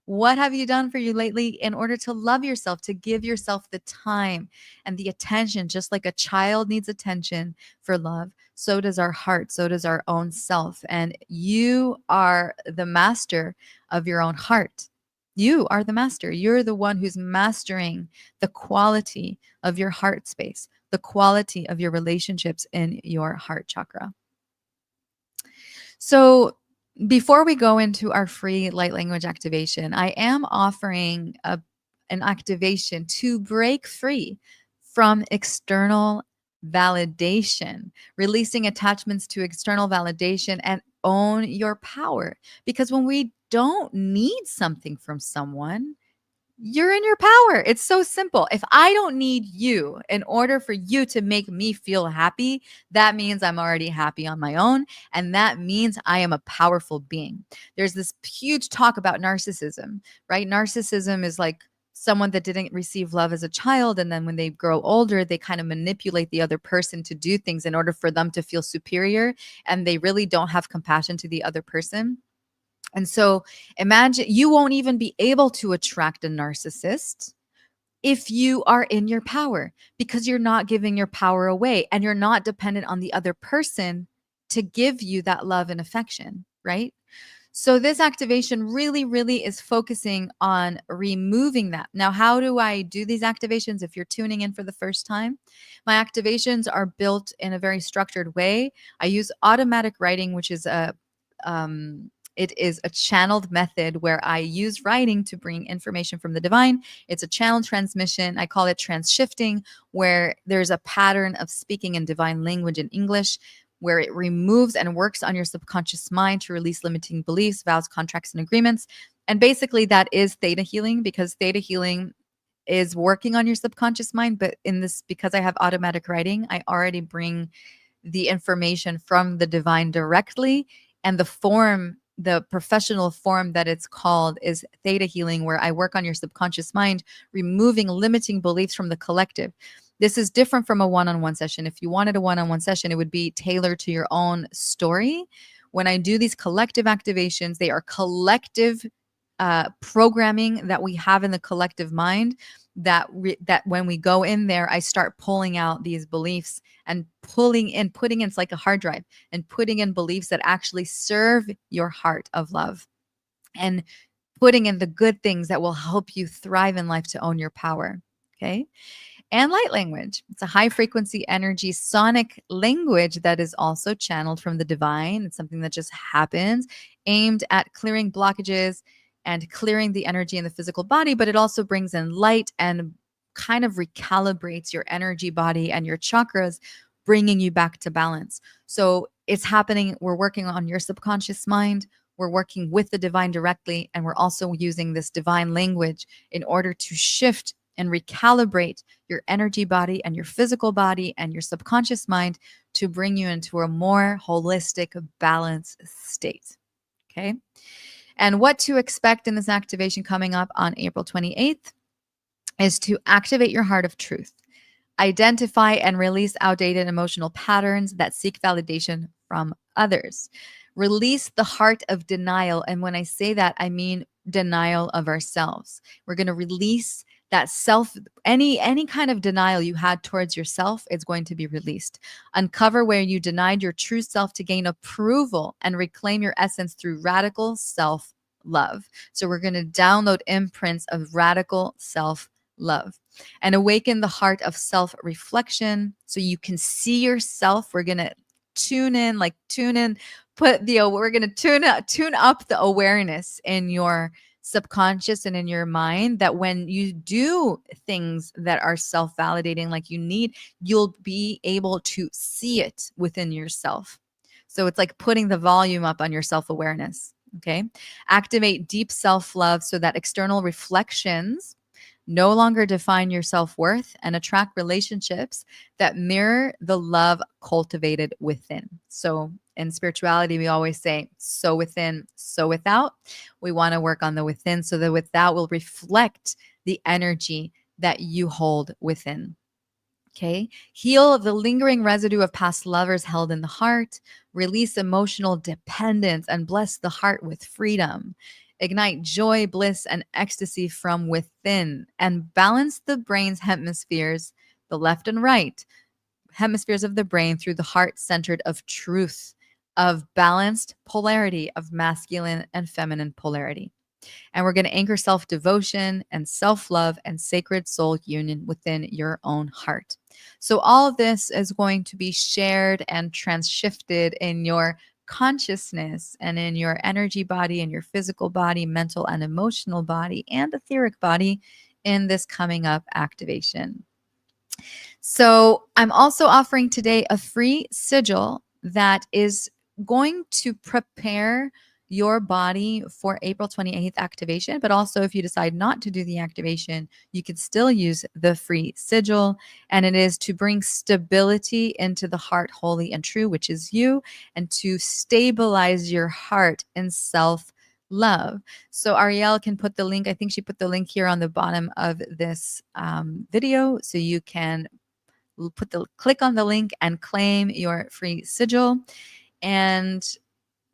What have you done for you lately in order to love yourself, to give yourself the time and the attention? Just like a child needs attention for love, so does our heart, so does our own self. And you are the master of your own heart. You are the master. You're the one who's mastering the quality of your heart space, the quality of your relationships in your heart chakra. So, before we go into our free light language activation, I am offering an activation to break free from external validation, releasing attachments to external validation, and own your power. Because when we don't need something from someone, you're in your power. It's so simple. If I don't need you in order for you to make me feel happy, that means I'm already happy on my own. And that means I am a powerful being. There's this huge talk about narcissism, right? Narcissism is like someone that didn't receive love as a child. And then when they grow older, they kind of manipulate the other person to do things in order for them to feel superior. And they really don't have compassion to the other person. And so imagine you won't even be able to attract a narcissist if you are in your power, because you're not giving your power away and you're not dependent on the other person to give you that love and affection, right? So this activation really is focusing on removing that. Now, how do I do these activations if you're tuning in for the first time? My activations are built in a very structured way. I use automatic writing, which is it is a channeled method where I use writing to bring information from the divine. It's a channel transmission. I call it transshifting, where there's a pattern of speaking in divine language in English, where it removes and works on your subconscious mind to release limiting beliefs, vows, contracts, and agreements. And basically, that is theta healing, because theta healing is working on your subconscious mind. But in this, because I have automatic writing, I already bring the information from the divine directly. And the form, the professional form that it's called, is theta healing, where I work on your subconscious mind, removing limiting beliefs from the collective. This is different from a one-on-one session. If you wanted a one-on-one session, it would be tailored to your own story. When I do these collective activations, they are collective programming that we have in the collective mind, that when we go in there, I start pulling out these beliefs and putting in, it's like a hard drive, and putting in beliefs that actually serve your heart of love, and putting in the good things that will help you thrive in life to own your power. Okay. and light language. It's a high frequency energy sonic language that is also channeled from the divine. It's something that just happens, aimed at clearing blockages and clearing the energy in the physical body, but it also brings in light and kind of recalibrates your energy body and your chakras, bringing you back to balance. So it's happening. We're working on your subconscious mind. We're working with the divine directly, and we're also using this divine language in order to shift and recalibrate your energy body and your physical body and your subconscious mind to bring you into a more holistic, balanced state. Okay. And what to expect in this activation coming up on April 28th is to activate your heart of truth, identify and release outdated emotional patterns that seek validation from others. Release the heart of denial. And when I say that, I mean denial of ourselves. We're going to release that self, any kind of denial you had towards yourself is going to be released. Uncover where you denied your true self to gain approval and reclaim your essence through radical self love. So we're going to download imprints of radical self love and awaken the heart of self reflection so you can see yourself. We're going to tune in, we're going to tune up the awareness in your subconscious and in your mind, that when you do things that are self-validating like you need, you'll be able to see it within yourself. So it's like putting the volume up on your self-awareness. Okay. Activate deep self-love so that external reflections no longer define your self-worth and attract relationships that mirror the love cultivated within. So in spirituality, we always say, so within, so without. We want to work on the within so the without will reflect the energy that you hold within. Okay. Heal the lingering residue of past lovers held in the heart. Release emotional dependence and bless the heart with freedom. Ignite joy, bliss, and ecstasy from within, and balance the brain's hemispheres, the left and right hemispheres of the brain, through the heart centered of truth, of balanced polarity, of masculine and feminine polarity. And we're going to anchor self-devotion and self-love and sacred soul union within your own heart. So all of this is going to be shared and transshifted in your consciousness and in your energy body and your physical body, mental and emotional body, and etheric body in this coming up activation. So I'm also offering today a free sigil that is going to prepare your body for April 28th activation. But also, if you decide not to do the activation, you can still use the free sigil. And it is to bring stability into the heart, holy and true, which is you, and to stabilize your heart in self love. So Ariel can put the link. I think she put the link here on the bottom of this video. So you can click on the link and claim your free sigil. And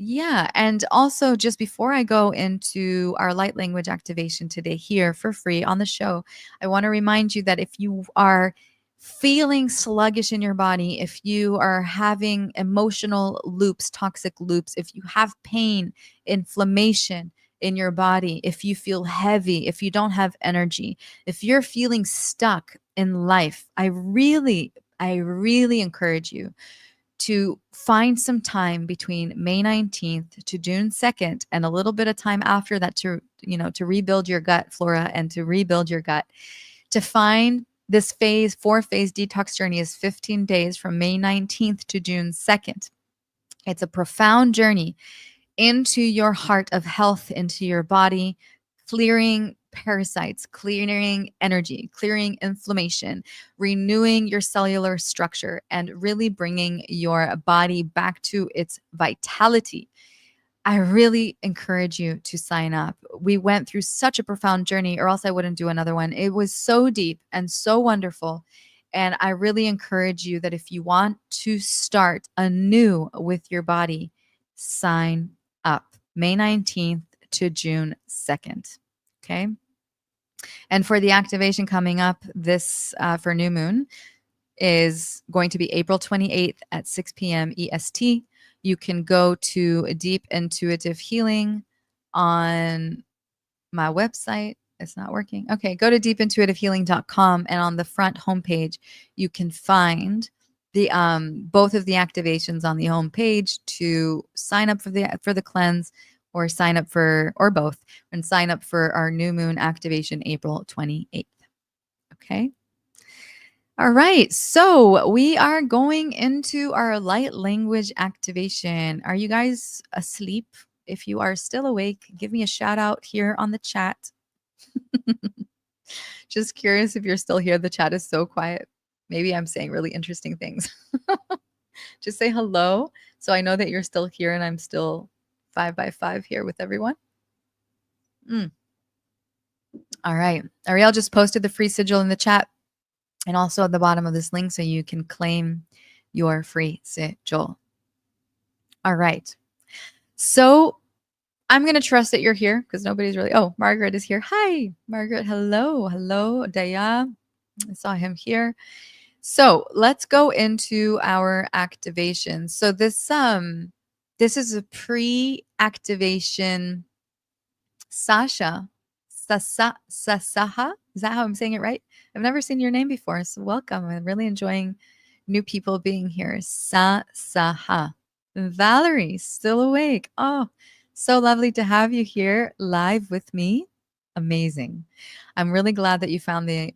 yeah, and also just before I go into our light language activation today here for free on the show, I want to remind you that if you are feeling sluggish in your body, if you are having emotional loops, toxic loops, if you have pain, inflammation in your body, if you feel heavy, if you don't have energy, if you're feeling stuck in life, I really encourage you to find some time between May 19th to June 2nd and a little bit of time after that to rebuild your gut flora and to rebuild your gut. To find this 4-phase detox journey is 15 days from May 19th to June 2nd. It's a profound journey into your heart of health, into your body, clearing parasites, clearing energy, clearing inflammation, renewing your cellular structure, and really bringing your body back to its vitality. I really encourage you to sign up. We went through such a profound journey, or else I wouldn't do another one. It was so deep and so wonderful. And I really encourage you that if you want to start anew with your body, sign up May 19th to June 2nd. Okay. And for the activation coming up this for new moon is going to be April 28th at 6 p.m. EST. You can go to Deep Intuitive Healing on my website. It's not working. Okay, go to deepintuitivehealing.com, and on the front homepage, you can find the both of the activations on the homepage to sign up for the cleanse, or sign up for, or both, and sign up for our new moon activation April 28th. Okay. All right. So we are going into our light language activation. Are you guys asleep? If you are still awake, give me a shout out here on the chat. Just curious if you're still here. The chat is so quiet. Maybe I'm saying really interesting things. Just say hello so I know that you're still here and I'm still 5x5 here with everyone. All right. Ariel just posted the free sigil in the chat and also at the bottom of this link so you can claim your free sigil. All right. So I'm going to trust that you're here because nobody's really. Oh, Margaret is here. Hi, Margaret. Hello. Hello, Daya. I saw him here. So let's go into our activation. So this is a pre-activation Sasaha. Is that how I'm saying it right? I've never seen your name before, so welcome. I'm really enjoying new people being here. Sasaha. Valerie, still awake. Oh, so lovely to have you here live with me. Amazing. I'm really glad that you found the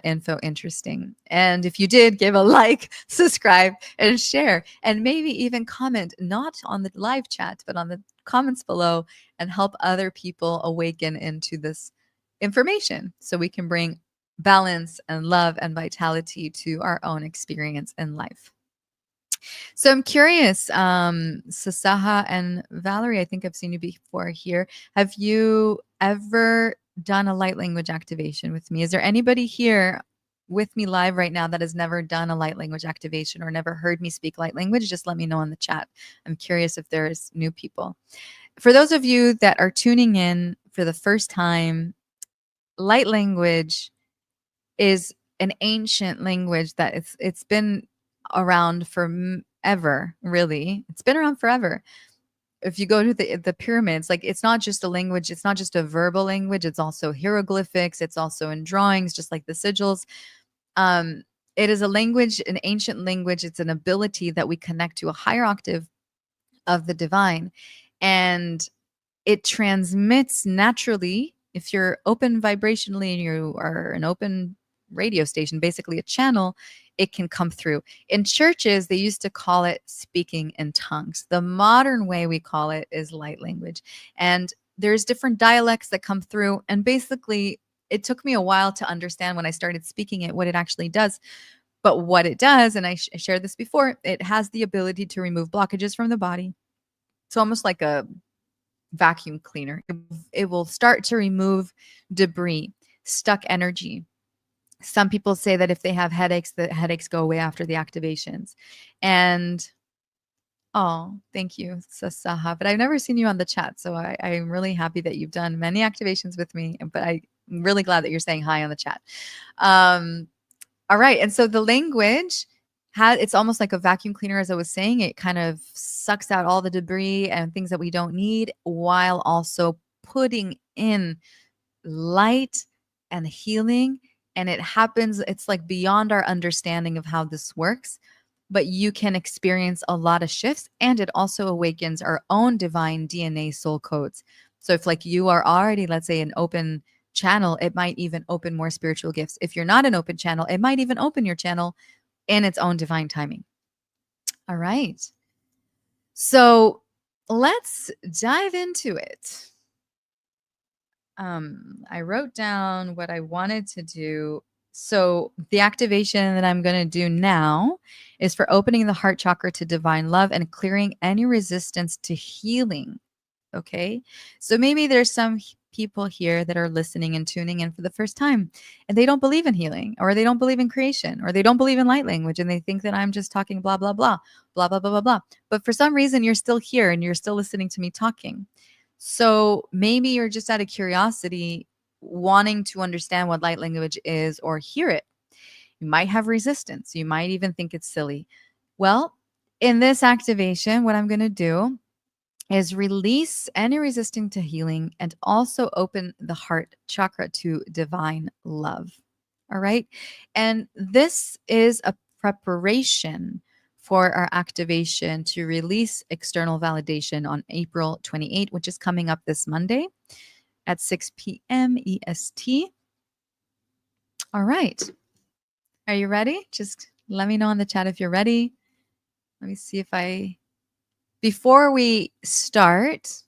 info interesting. And if you did, give a like, subscribe, and share, and maybe even comment, not on the live chat, but on the comments below, and help other people awaken into this information so we can bring balance and love and vitality to our own experience in life. So I'm curious, Sasaha and Valerie, I think I've seen you before here. Have you ever done a light language activation with me? Is there anybody here with me live right now that has never done a light language activation or never heard me speak light language? Just let me know in the chat. I'm curious if there's new people. For those of you that are tuning in for the first time, light language is an ancient language that it's been around forever, really. It's been around forever. If you go to the pyramids, like, it's not just a language, it's not just a verbal language, it's also hieroglyphics, it's also in drawings, just like the sigils. It is a language, an ancient language. It's an ability that we connect to a higher octave of the divine, and it transmits naturally. If you're open vibrationally and you are an open radio station, basically a channel, it can come through. In churches, they used to call it speaking in tongues. The modern way we call it is light language. And there's different dialects that come through. And basically, it took me a while to understand when I started speaking it, what it actually does. But what it does, and I shared this before, it has the ability to remove blockages from the body. It's almost like a vacuum cleaner. It will start to remove debris, stuck energy. Some people say that if they have headaches, the headaches go away after the activations. And oh, thank you, Sasaha. But I've never seen you on the chat, so I'm really happy that you've done many activations with me. But I'm really glad that you're saying hi on the chat. All right, and so the language it's almost like a vacuum cleaner, as I was saying. It kind of sucks out all the debris and things that we don't need, while also putting in light and healing. And it happens, it's like beyond our understanding of how this works, but you can experience a lot of shifts, and it also awakens our own divine DNA soul codes. So if, like, you are already, let's say, an open channel, it might even open more spiritual gifts. If you're not an open channel, it might even open your channel in its own divine timing. All right. So let's dive into it. I wrote down what I wanted to do. So the activation that I'm going to do now is for opening the heart chakra to divine love and clearing any resistance to healing. Okay. So maybe there's some people here that are listening and tuning in for the first time, and they don't believe in healing, or they don't believe in creation, or they don't believe in light language, and they think that I'm just talking blah, blah, blah, blah, blah, blah, blah, blah. But for some reason, you're still here and you're still listening to me talking. So maybe you're just out of curiosity, wanting to understand what light language is or hear it. You might have resistance. You might even think it's silly. Well, in this activation, what I'm going to do is release any resisting to healing and also open the heart chakra to divine love. All right. And this is a preparation for our activation to release external validation on April 28, which is coming up this Monday at 6 p.m. EST. All right. Are you ready? Just let me know in the chat if you're ready. Let me see if before we start,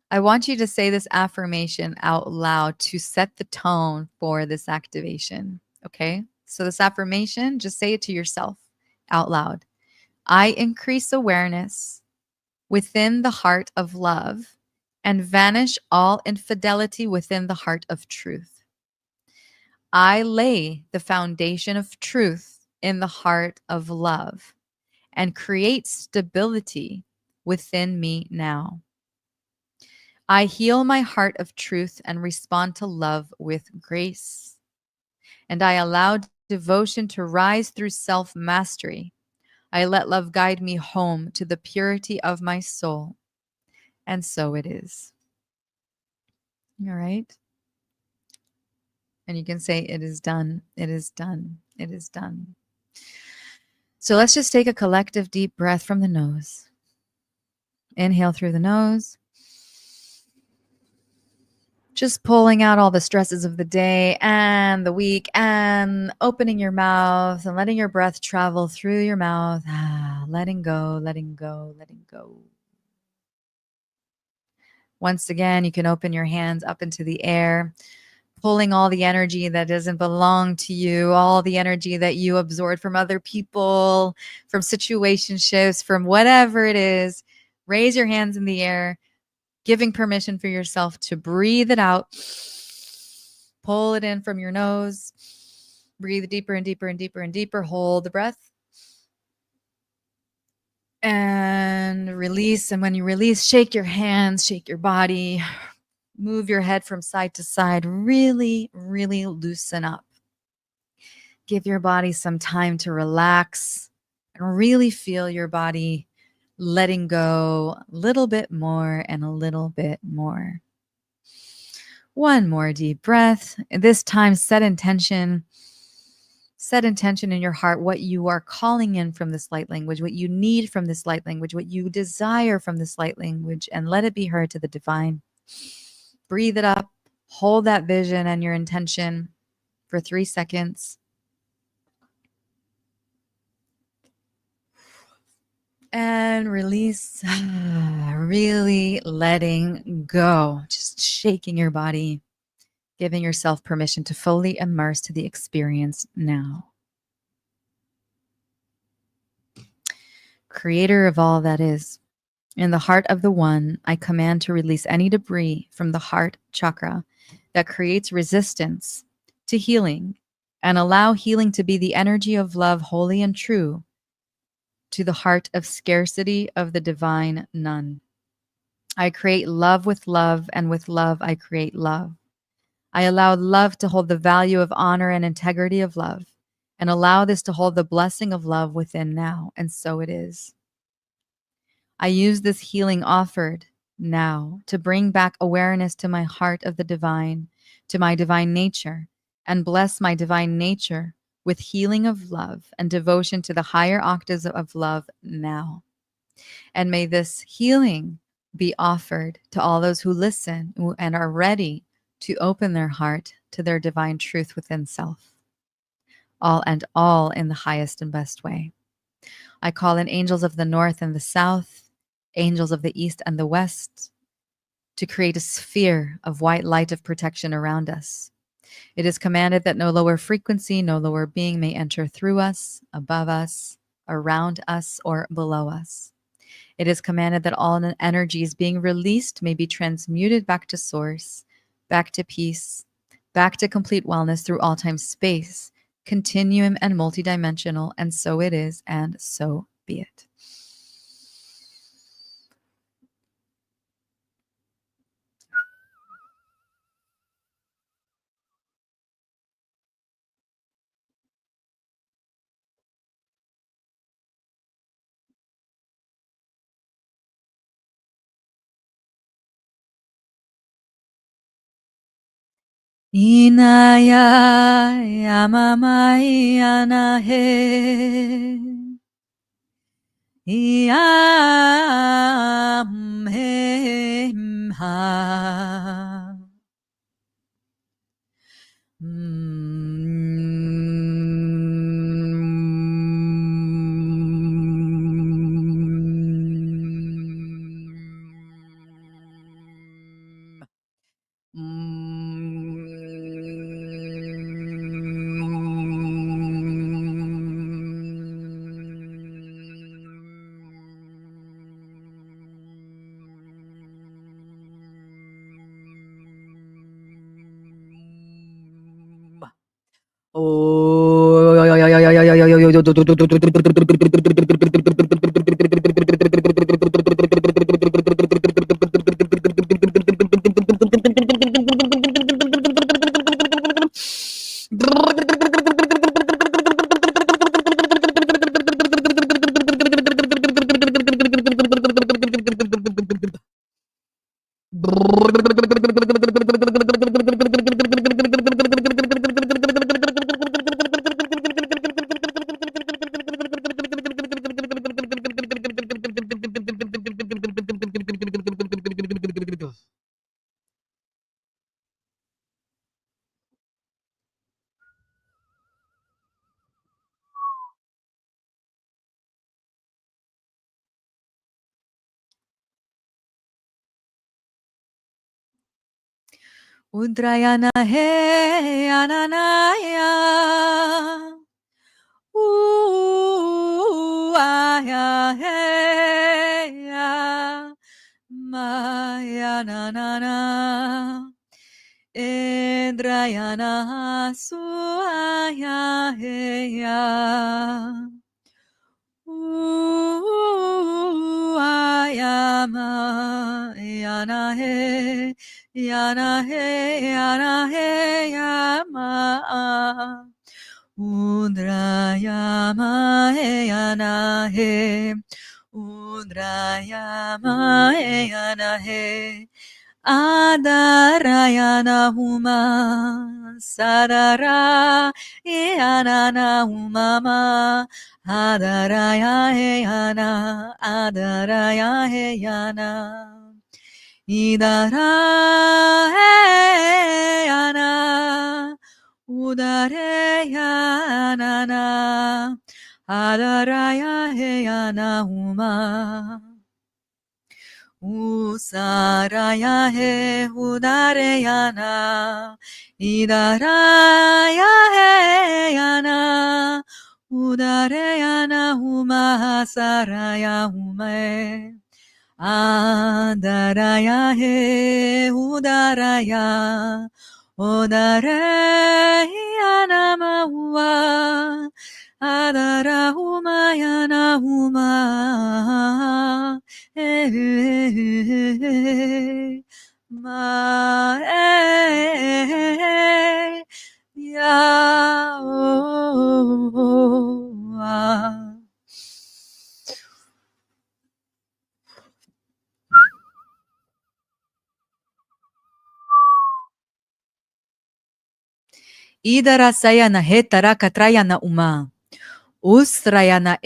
I want you to say this affirmation out loud to set the tone for this activation. Okay. So, this affirmation, just say it to yourself out loud. I increase awareness within the heart of love and vanish all infidelity within the heart of truth. I lay the foundation of truth in the heart of love and create stability within me now. I heal my heart of truth and respond to love with grace. And I allow devotion to rise through self mastery. I let love guide me home to the purity of my soul. And so it is. All right. And you can say, it is done. It is done. It is done. So let's just take a collective deep breath from the nose. Inhale through the nose. Just pulling out all the stresses of the day and the week and opening your mouth and letting your breath travel through your mouth. Letting go, letting go, letting go. Once again, you can open your hands up into the air, pulling all the energy that doesn't belong to you, all the energy that you absorbed from other people, from situationships, from whatever it is. Raise your hands in the air, giving permission for yourself to breathe it out. Pull it in from your nose. Breathe deeper and deeper and deeper and deeper. Hold the breath. And release. And when you release, shake your hands, shake your body, move your head from side to side. Really, really loosen up. Give your body some time to relax and really feel your body letting go a little bit more and a little bit more. One more deep breath. And this time, set intention. Set intention in your heart what you are calling in from this light language, what you need from this light language, what you desire from this light language, and let it be heard to the divine. Breathe it up. Hold that vision and your intention for 3 seconds. And release. Really letting go. Just shaking your body, giving yourself permission to fully immerse to the experience now. Creator of all that is, in the heart of the one, I command to release any debris from the heart chakra that creates resistance to healing and allow healing to be the energy of love, holy and true, to the heart of scarcity of the divine none. I create love, and with love, I create love. I allow love to hold the value of honor and integrity of love, and allow this to hold the blessing of love within now, and so it is. I use this healing offered now to bring back awareness to my heart of the divine, to my divine nature, and bless my divine nature with healing of love and devotion to the higher octaves of love now. And may this healing be offered to all those who listen and are ready to open their heart to their divine truth within self. All in the highest and best way. I call in angels of the north and the south, angels of the east and the west, to create a sphere of white light of protection around us. It is commanded that no lower frequency, no lower being may enter through us, above us, around us, or below us. It is commanded that all energies being released may be transmuted back to source, back to peace, back to complete wellness through all time space, continuum, and multidimensional, and so it is, and so be it. Inaya yamamai anahe Yam him ha Udrayana he ananaya aya he ya maya nanana Indrayana suaya he ya ayama yana he yana he yana he yama Undrayama he yana he Undrayama he yana he Adarayana huma sadara yanana humama adaraya heyana adaraya heyana idara heyana udare yanana adaraya heyana huma Usaraya he udarayana idaraya he yana udarayana huma saraya hume adaraya he udaraya udarayana mahua adara huma yana huma ma ya Idara sayana hetara katrayana uma Ustrayana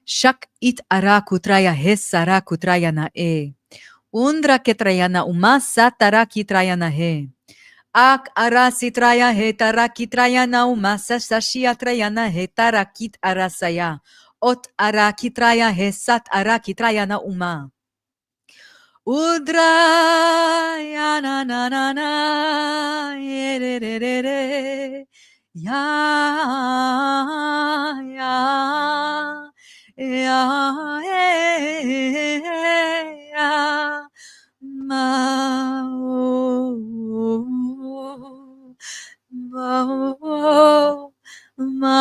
shak it ara kutraya hesara kutrayana Undra ketrayana uma satara kitrayana he. Ak ara sitraya he tara kitrayana uma sashia trayana he tara kit arasaya. Ot ara kitraya he sat ara kitrayana uma. Udrayana na na na ye re re re re ya ya ya ya ma ma ma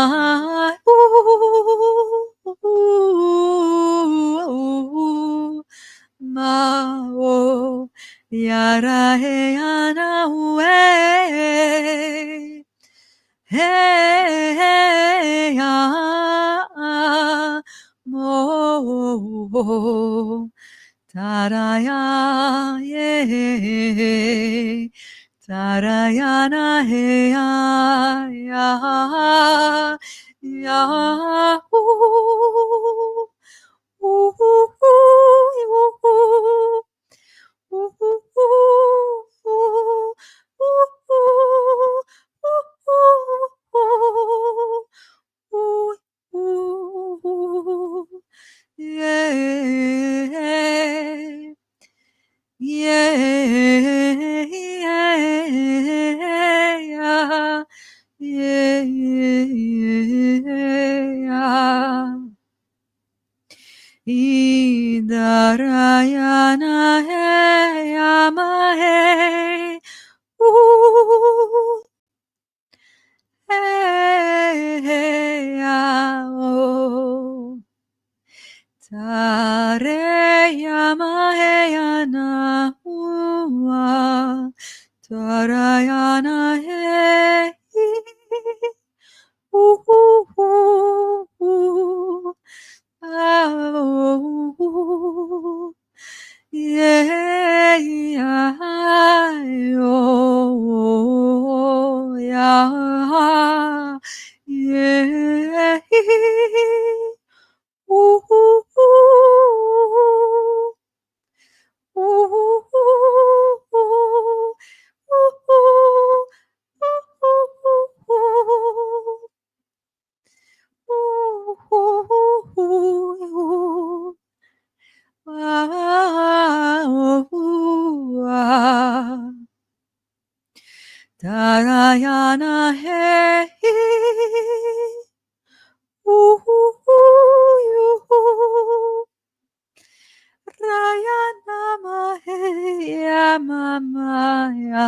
ma yara he ana hey ya mo taraya ye Tarayana he ya ya ya yeah. Yeah, yeah, yeah, yeah. Idarayana he yamahe. Ooh, hey, hey, ah, oh. Tare yamaheyana ua tarayana he yeah yeah yeah ooh, ooh, ooh. Ooh, ooh, ooh, ooh, ooh, ooh, Tarayana hey, ooh, Rayana Mahaya Mamaya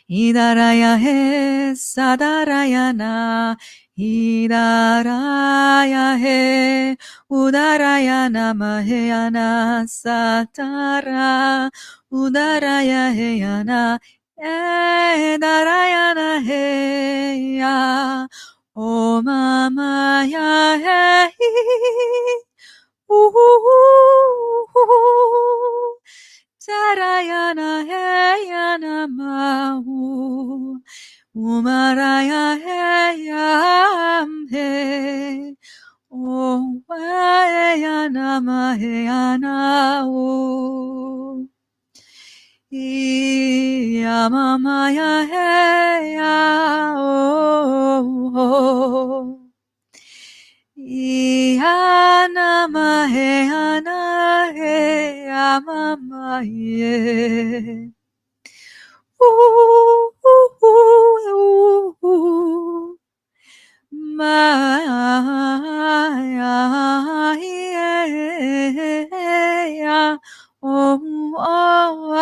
Idaraya he Sadarayana Idaraya he Udarayana Mahayana Satara Udaraya heyana Edarayana heya O Mamaya he Tarayana heyana mahu Umaraya heyam he O heyana maheyana u Yamamaya heya o Ihana mahehana he amamaye. Maya yeah. Oh, oh,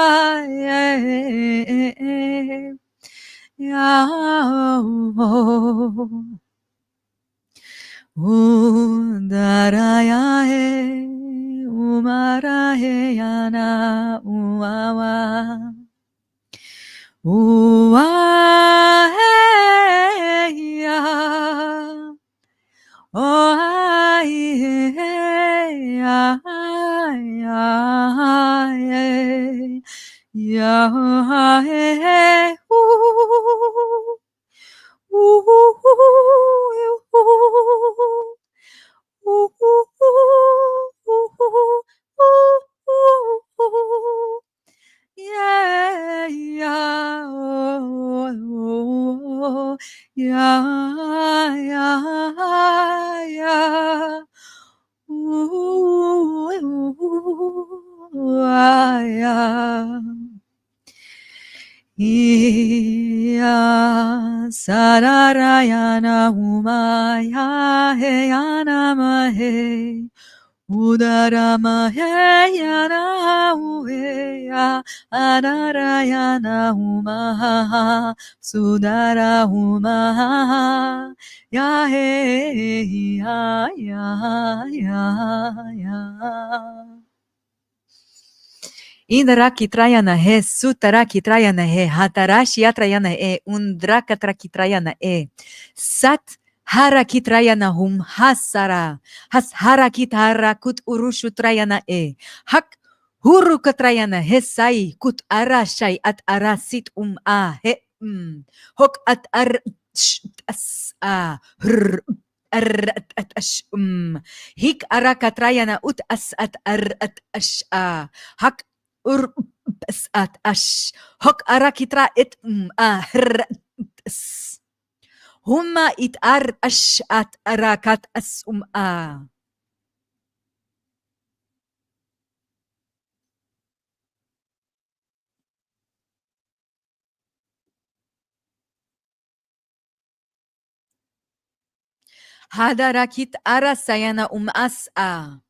yeah. Oh. Daraya he, umara he yana uawa. Ua he ya. Oh ai he ya ya ya he yeah, yeah, oh, yeah, yeah, yeah. Ooh, yeah. Iya sararayana umaya heyana mahe udara mahe yana uheya anarayana umaha sudara umaha ya he ya ya ya Indaraki trayana he, sutaraki trayana he, hatarashi atrayana e, undraka trakitrayana e, sat haraki trayana hum hasara, has harakit harakut urushu trayana e, hak Huru katrayana hesai kut arashai at arasit he hok at ar as hr ar at ash hik arakatrayana ut as at ar at ash hak ur as at ash hok arakitra it hr as Humma it ar ash at arakat as Hadarakit arasayana as'a.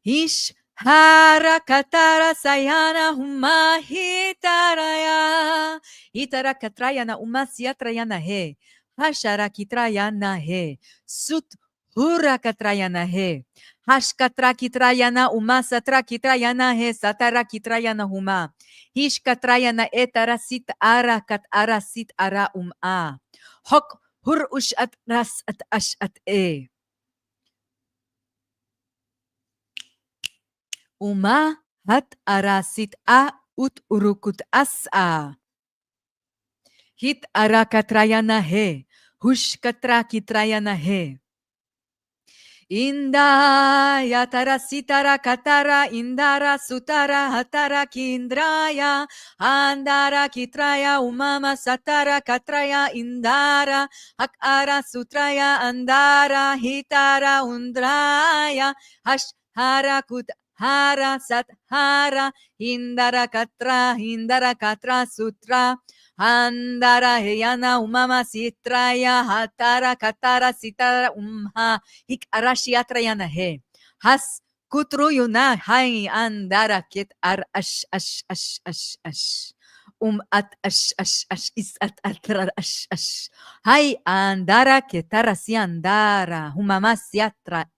Ish harakatara sayana huma hitaraya. Hitarakatrayana umasyatrayana he. Hasharakitrayana he. Sut hurakatrayana he. Hashkatrakitrayana umasatrakitrayana he. Satarakitrayana huma. Hishkatrayana etarasit arakat arasit ara Hok hur ush at ras at ash at Uma hat arasit ut urukut Hit arakatrayana he. Hush katrakitrayana he. Inda yatara sitara katara indara sutara hatara kindraya andara kitraya umama satara katraya indara hakara sutraya andara hitara undraya hash hara kut hara sat hara indara katra sutra andara heyana umama sitraya hatara katara sitara hik arashiatrayana he. Has kutruyuna hay andara kit ar ash. At ash is at atrar ash. Hay andara ketarasi andara humamasiatra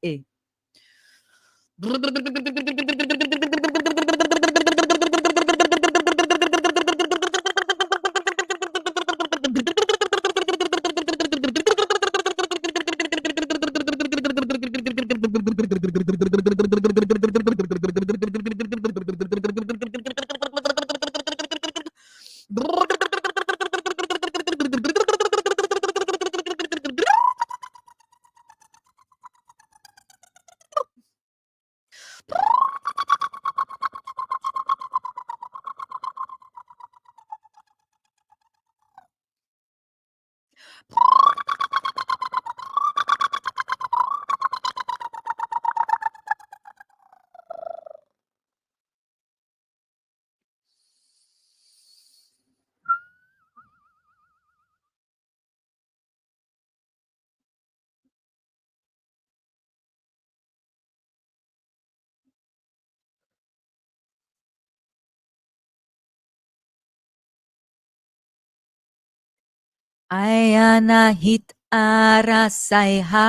Ayana hit arasaiha.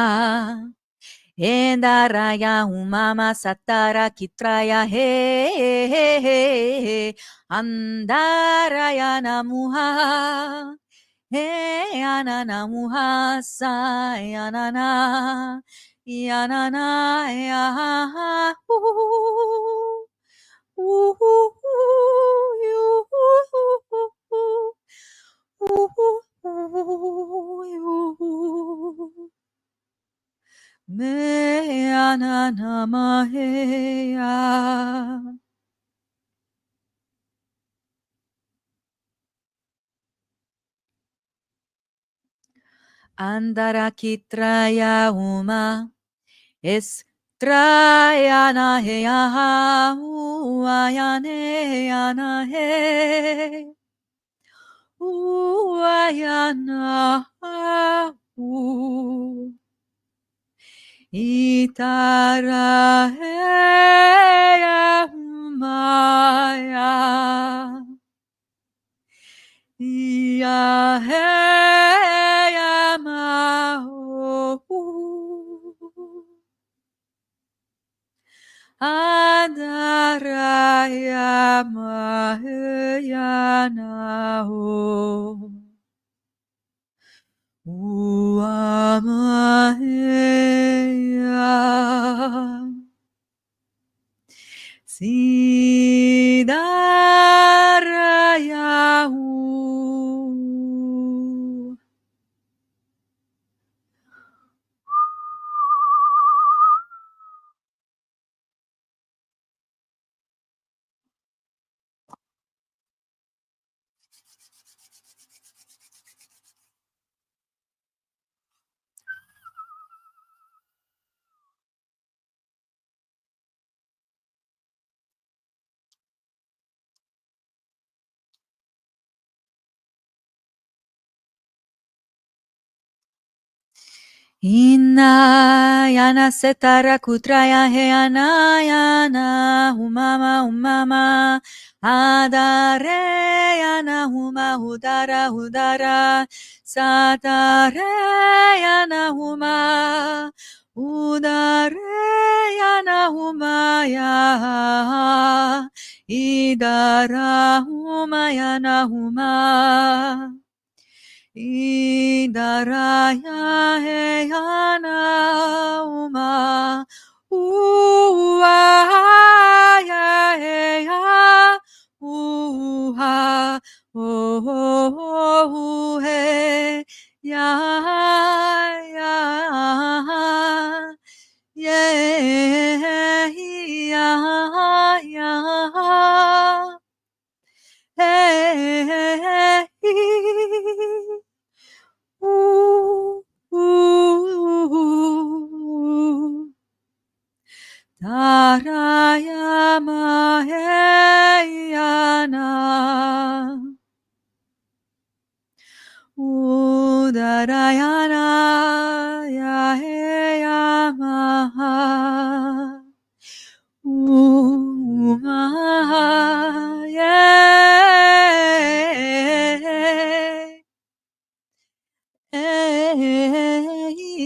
Endaraya umama satara kitraya he andaraya namuha he ananamuha sayanana yanana ya me ananamaheya. Andarakitraya uma es trayana heya uayane yana he uayana itara heya maya ya heya maho Adaraya Mahayana Uamahaya Sidarayahu. Inayana setara kutraya heanayana humama humama adareyana huma hudara hudara satareyana huma udareyana humaya idara humayana huma Idaraya heyana uma uha ya uha oh he ya yeah ya hey Ooh, ooh, Tarayama Heyana Udarayana Yaheyama Uma yeah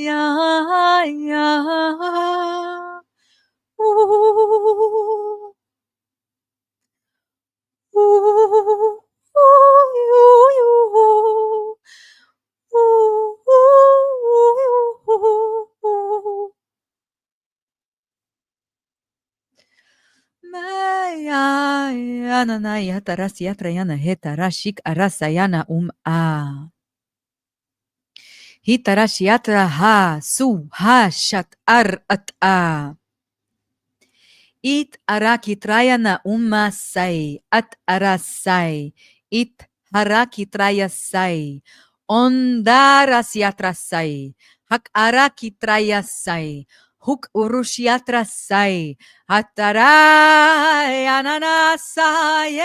ya, ya. Ooh, ooh, ooh, ooh. Maya, yana, yataras, yatrayana, hetarashik, arasayana, a. Hitarash, yatra, ha, su, ha, shat, at, a. It arakitrayana umasai, at arasai, it harakitrayasai, ondarasyatrasai, hak arakitrayasai, huk urusyatrasai, hataray ananasai,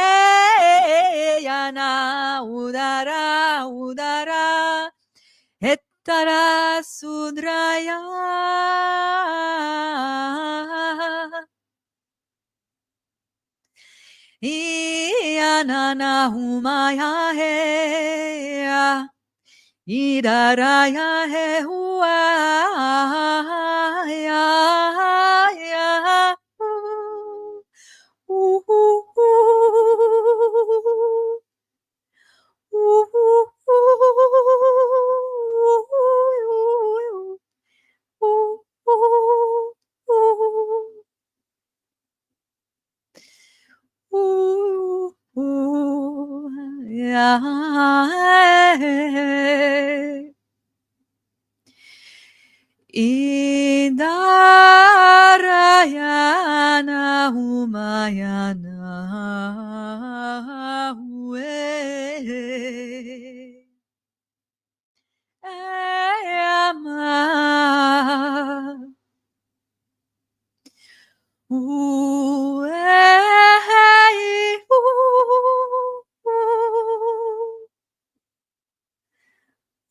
yana udara, udara, hetara sudraya. Iyanana humaya heya, idaraya he hua ya ya. Ooh, ooh, ooh, ooh, ooh. Ooh, ooh, yeah. Indarayana humayana hue. Ama. Ooh, hey, ooh,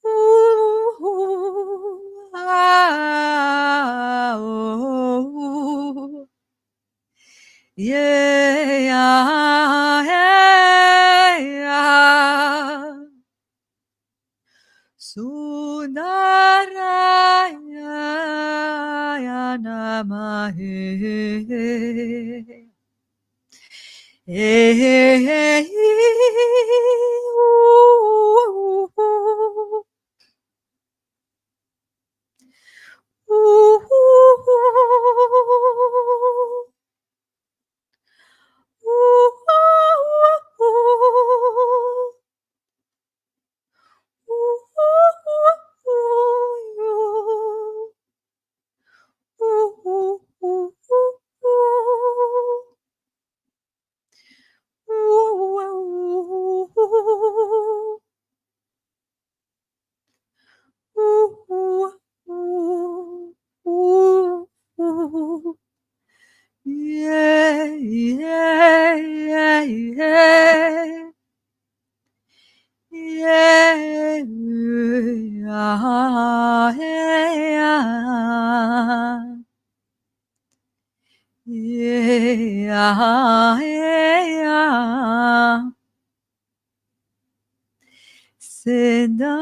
ooh, ah, oh, yeah, yeah, Sedara,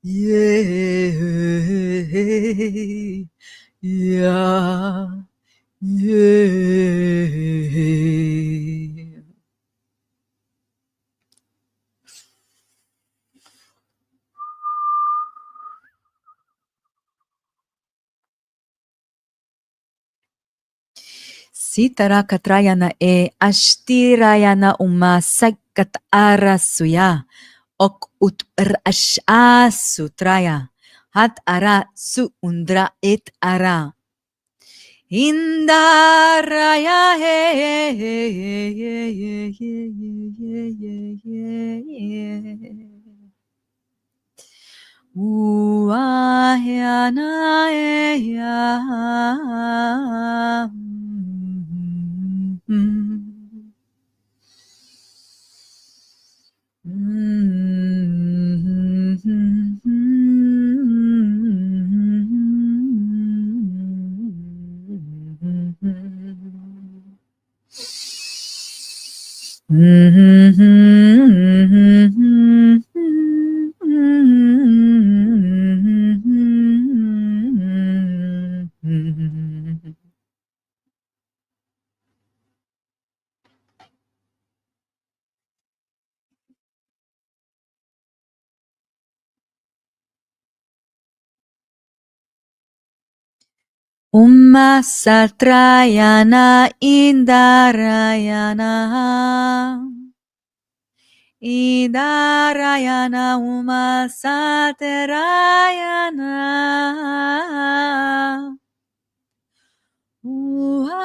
yeah, yeah. Sitara katrayana ashtirayana uma sakat arasuya ok ut sutraya hat ara su undra et ara Indaraya he Uahyana Umma satrayana indarayana Idarayana Uma Saterayana Uaya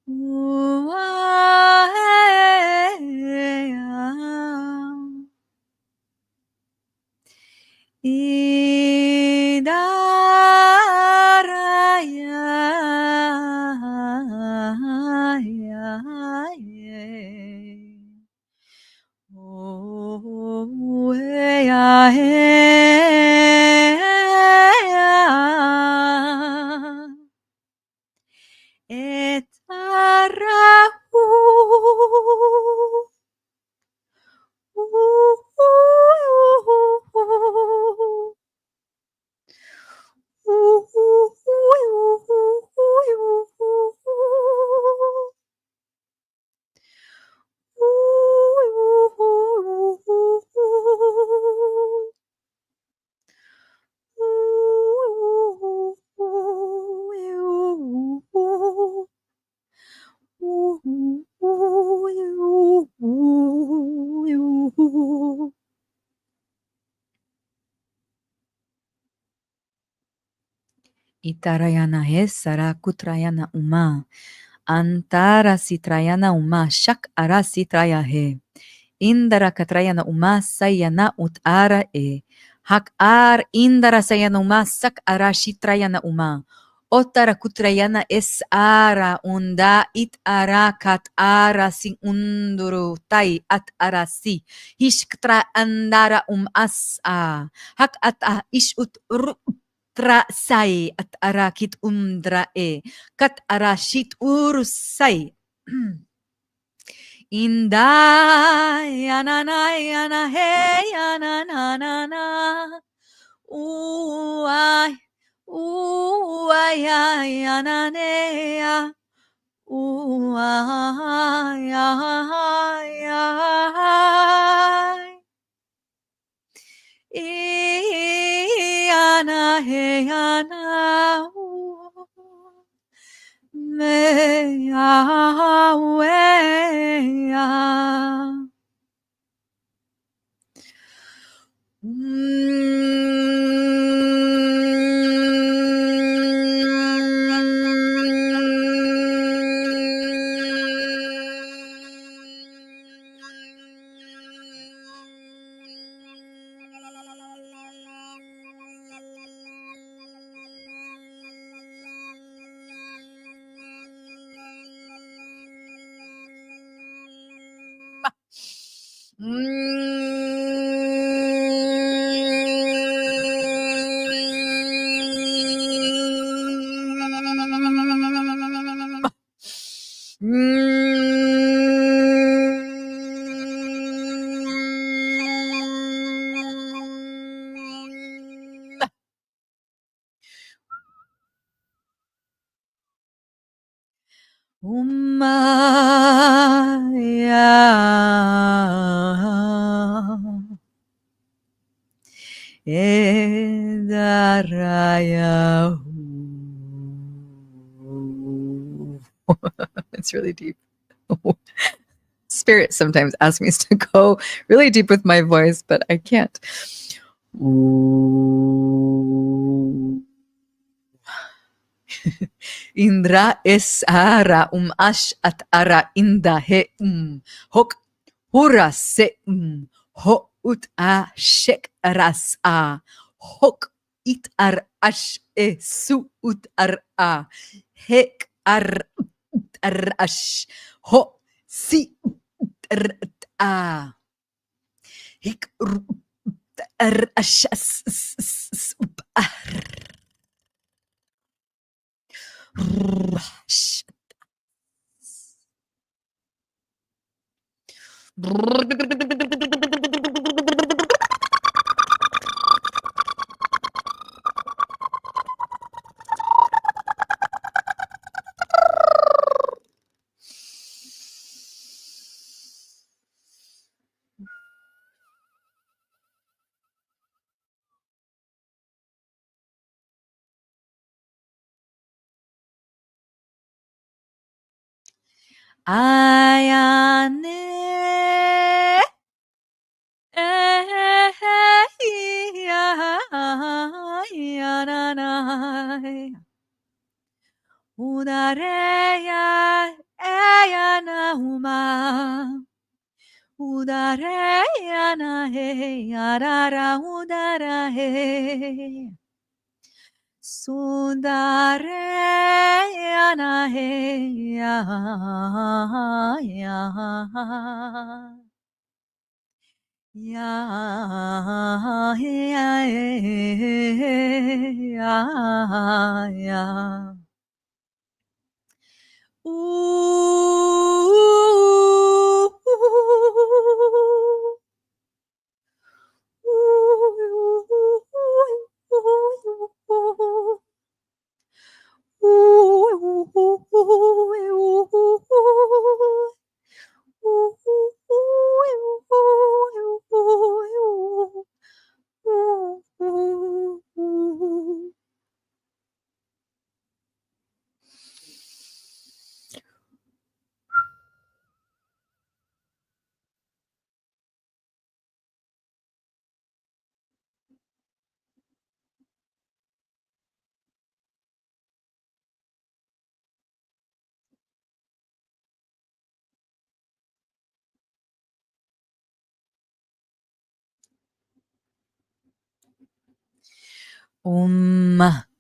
Uaya Itarayana he sarakutrayana uma. Antara sitrayana uma shak ara sitraya he. Indara katrayana uma sayana utara e. Hak ar indara sayana uma sak ara shitrayana uma. Otara kutrayana es ara unda it ara kat ara si unduru tai at ara si. Hishktra andara as a. Hak at a ish ut tra sai at arakit undra e. Kat arashit urusai. Inda yanana yana he yana na na uai uai yana ne ya ooh, ay, ay, ay. Iana, hey, ana, ooh. Me, ah, we, ah. Umaya Edaraya. It's really deep. Spirit sometimes asks me to go really deep with my voice, but I can't. Indra esara ash at ara inda he hok hura se ho ut a shek ras a hok it ar ash e su ut ar a hek ar ash ho si ar a hik ar ash Ayane Udareya Ayana Uma Udareyana He Yarara Udara He Sundareyana He Ya Ya ya ya ya ooh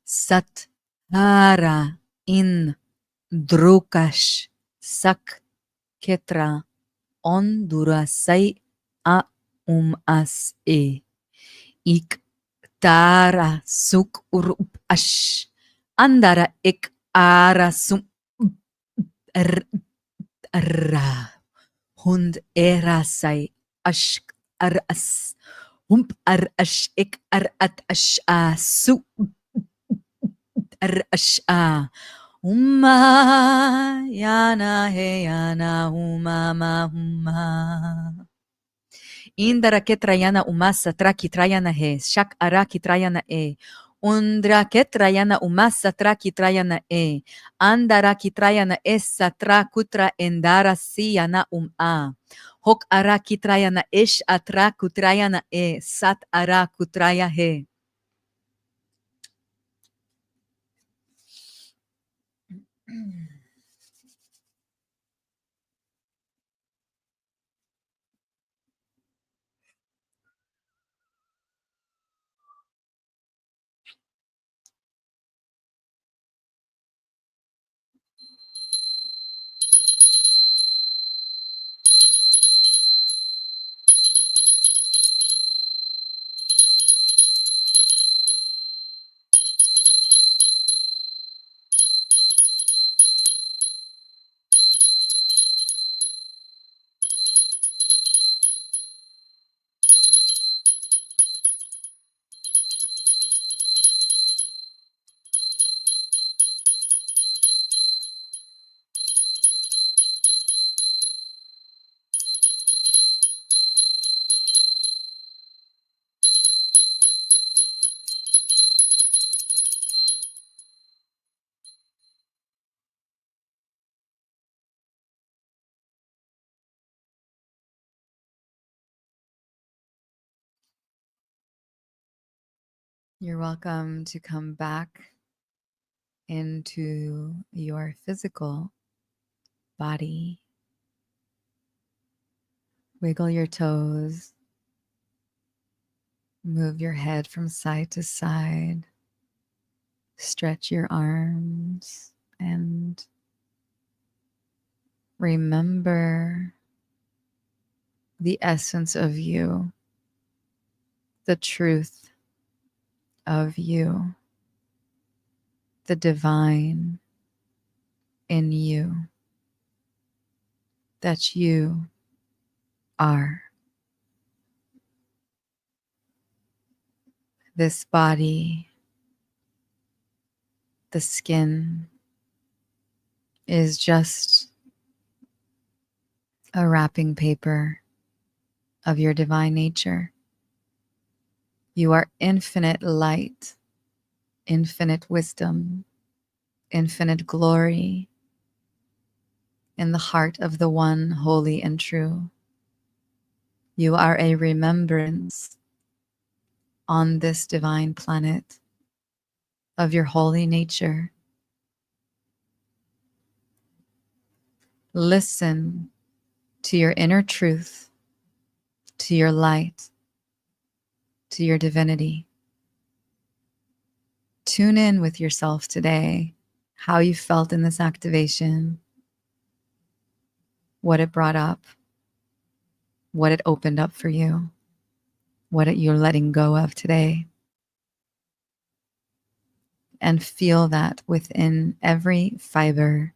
Sat Hara in Drukash Sak Ketra Ondurasai a as e ik tara suk urup ash andara ik ara sum ra hund erasai ash ar as hump ar ash ik ar at ash a su ar ash a Umma yana he yana umama umma. Indra ketrayana umasa traki trayana he. Shak araki trayana e. Undra ketrayana umasa traki trayana e. Andara kitrayana essa tra kutra endara siyana a. Hok ara kitrayana ish atra kutrayana e. Sat ara kutraya he. You're welcome to come back into your physical body. Wiggle your toes. Move your head from side to side. Stretch your arms and remember the essence of you, the truth of you, the divine in you, that you are. This body, the skin, is just a wrapping paper of your divine nature. You are infinite light, infinite wisdom, infinite glory in the heart of the one holy and true. You are a remembrance on this divine planet of your holy nature. Listen to your inner truth, to your light, to your divinity. Tune in with yourself today, how you felt in this activation, what it brought up, what it opened up for you, what you're letting go of today. And feel that within every fiber,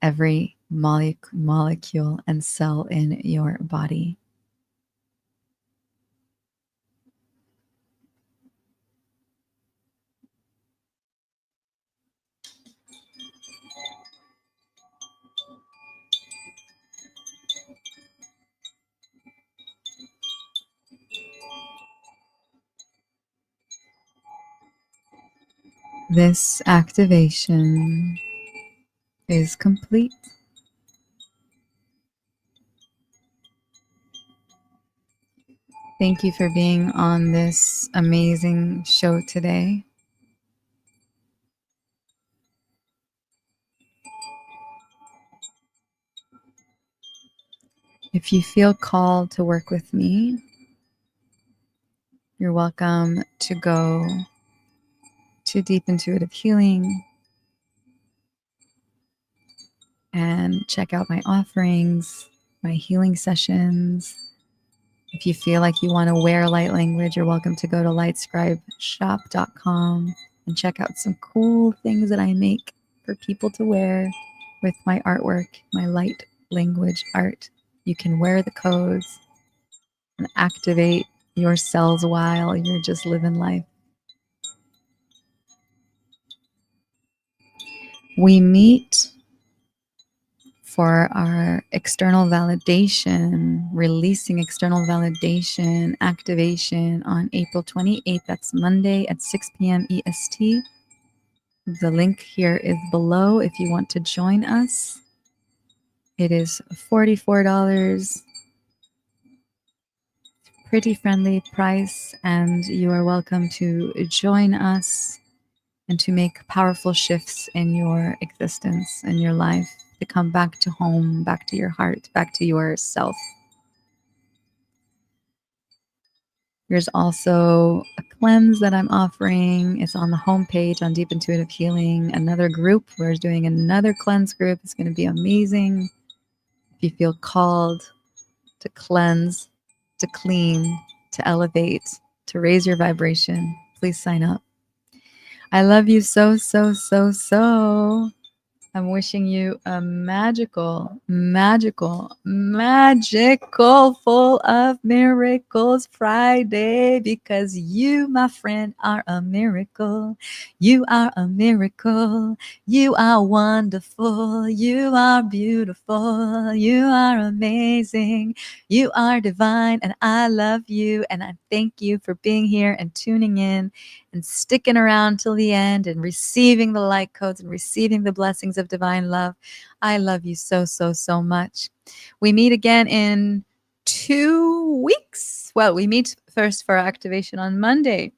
every molecule and cell in your body. This activation is complete. Thank you for being on this amazing show today. If you feel called to work with me, you're welcome to go to Deep Intuitive Healing and check out my offerings, my healing sessions. If you feel like you want to wear light language, you're welcome to go to lightscribeshop.com and check out some cool things that I make for people to wear with my artwork, my light language art. You can wear the codes and activate your cells while you're just living life. We meet for our external validation, releasing external validation activation on April 28th. That's Monday at 6 p.m. EST. The link here is below if you want to join us. It is $44, pretty friendly price, and you are welcome to join us and to make powerful shifts in your existence and your life, to come back to home, back to your heart, back to yourself. There's also a cleanse that I'm offering. It's on the homepage on Deep Intuitive Healing. Another group. We're doing another cleanse group. It's going to be amazing. If you feel called to cleanse, to clean, to elevate, to raise your vibration, please sign up. I love you so, so, so, so. I'm wishing you a magical, magical, magical, full of miracles Friday, because you, my friend, are a miracle. You are a miracle. You are wonderful. You are beautiful. You are amazing. You are divine, and I love you. And I thank you for being here and tuning in and sticking around till the end and receiving the light codes and receiving the blessings of divine love. I love you so, so, so much. We meet again in 2 weeks. Well, we meet first for our activation on Monday,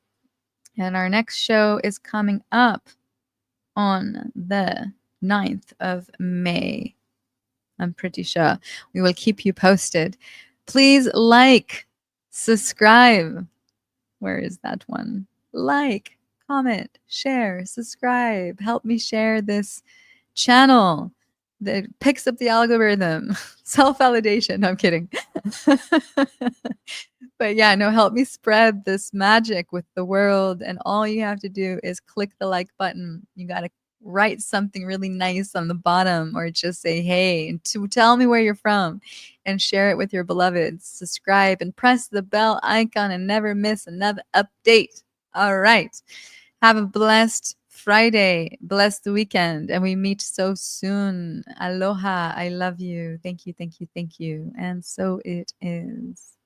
and our next show is coming up on the 9th of May. I'm pretty sure. We will keep you posted. Please like, subscribe. Where is that one? Like, comment, share, subscribe. Help me share this channel that picks up the algorithm. Self-validation. No, I'm kidding. But yeah, no, help me spread this magic with the world. And all you have to do is click the like button. You got to write something really nice on the bottom, or just say, hey, and to tell me where you're from, and share it with your beloveds. Subscribe and press the bell icon and never miss another update. All right. Have a blessed Friday, blessed weekend, and we meet so soon. Aloha. I love you. Thank you, thank you, thank you. And so it is.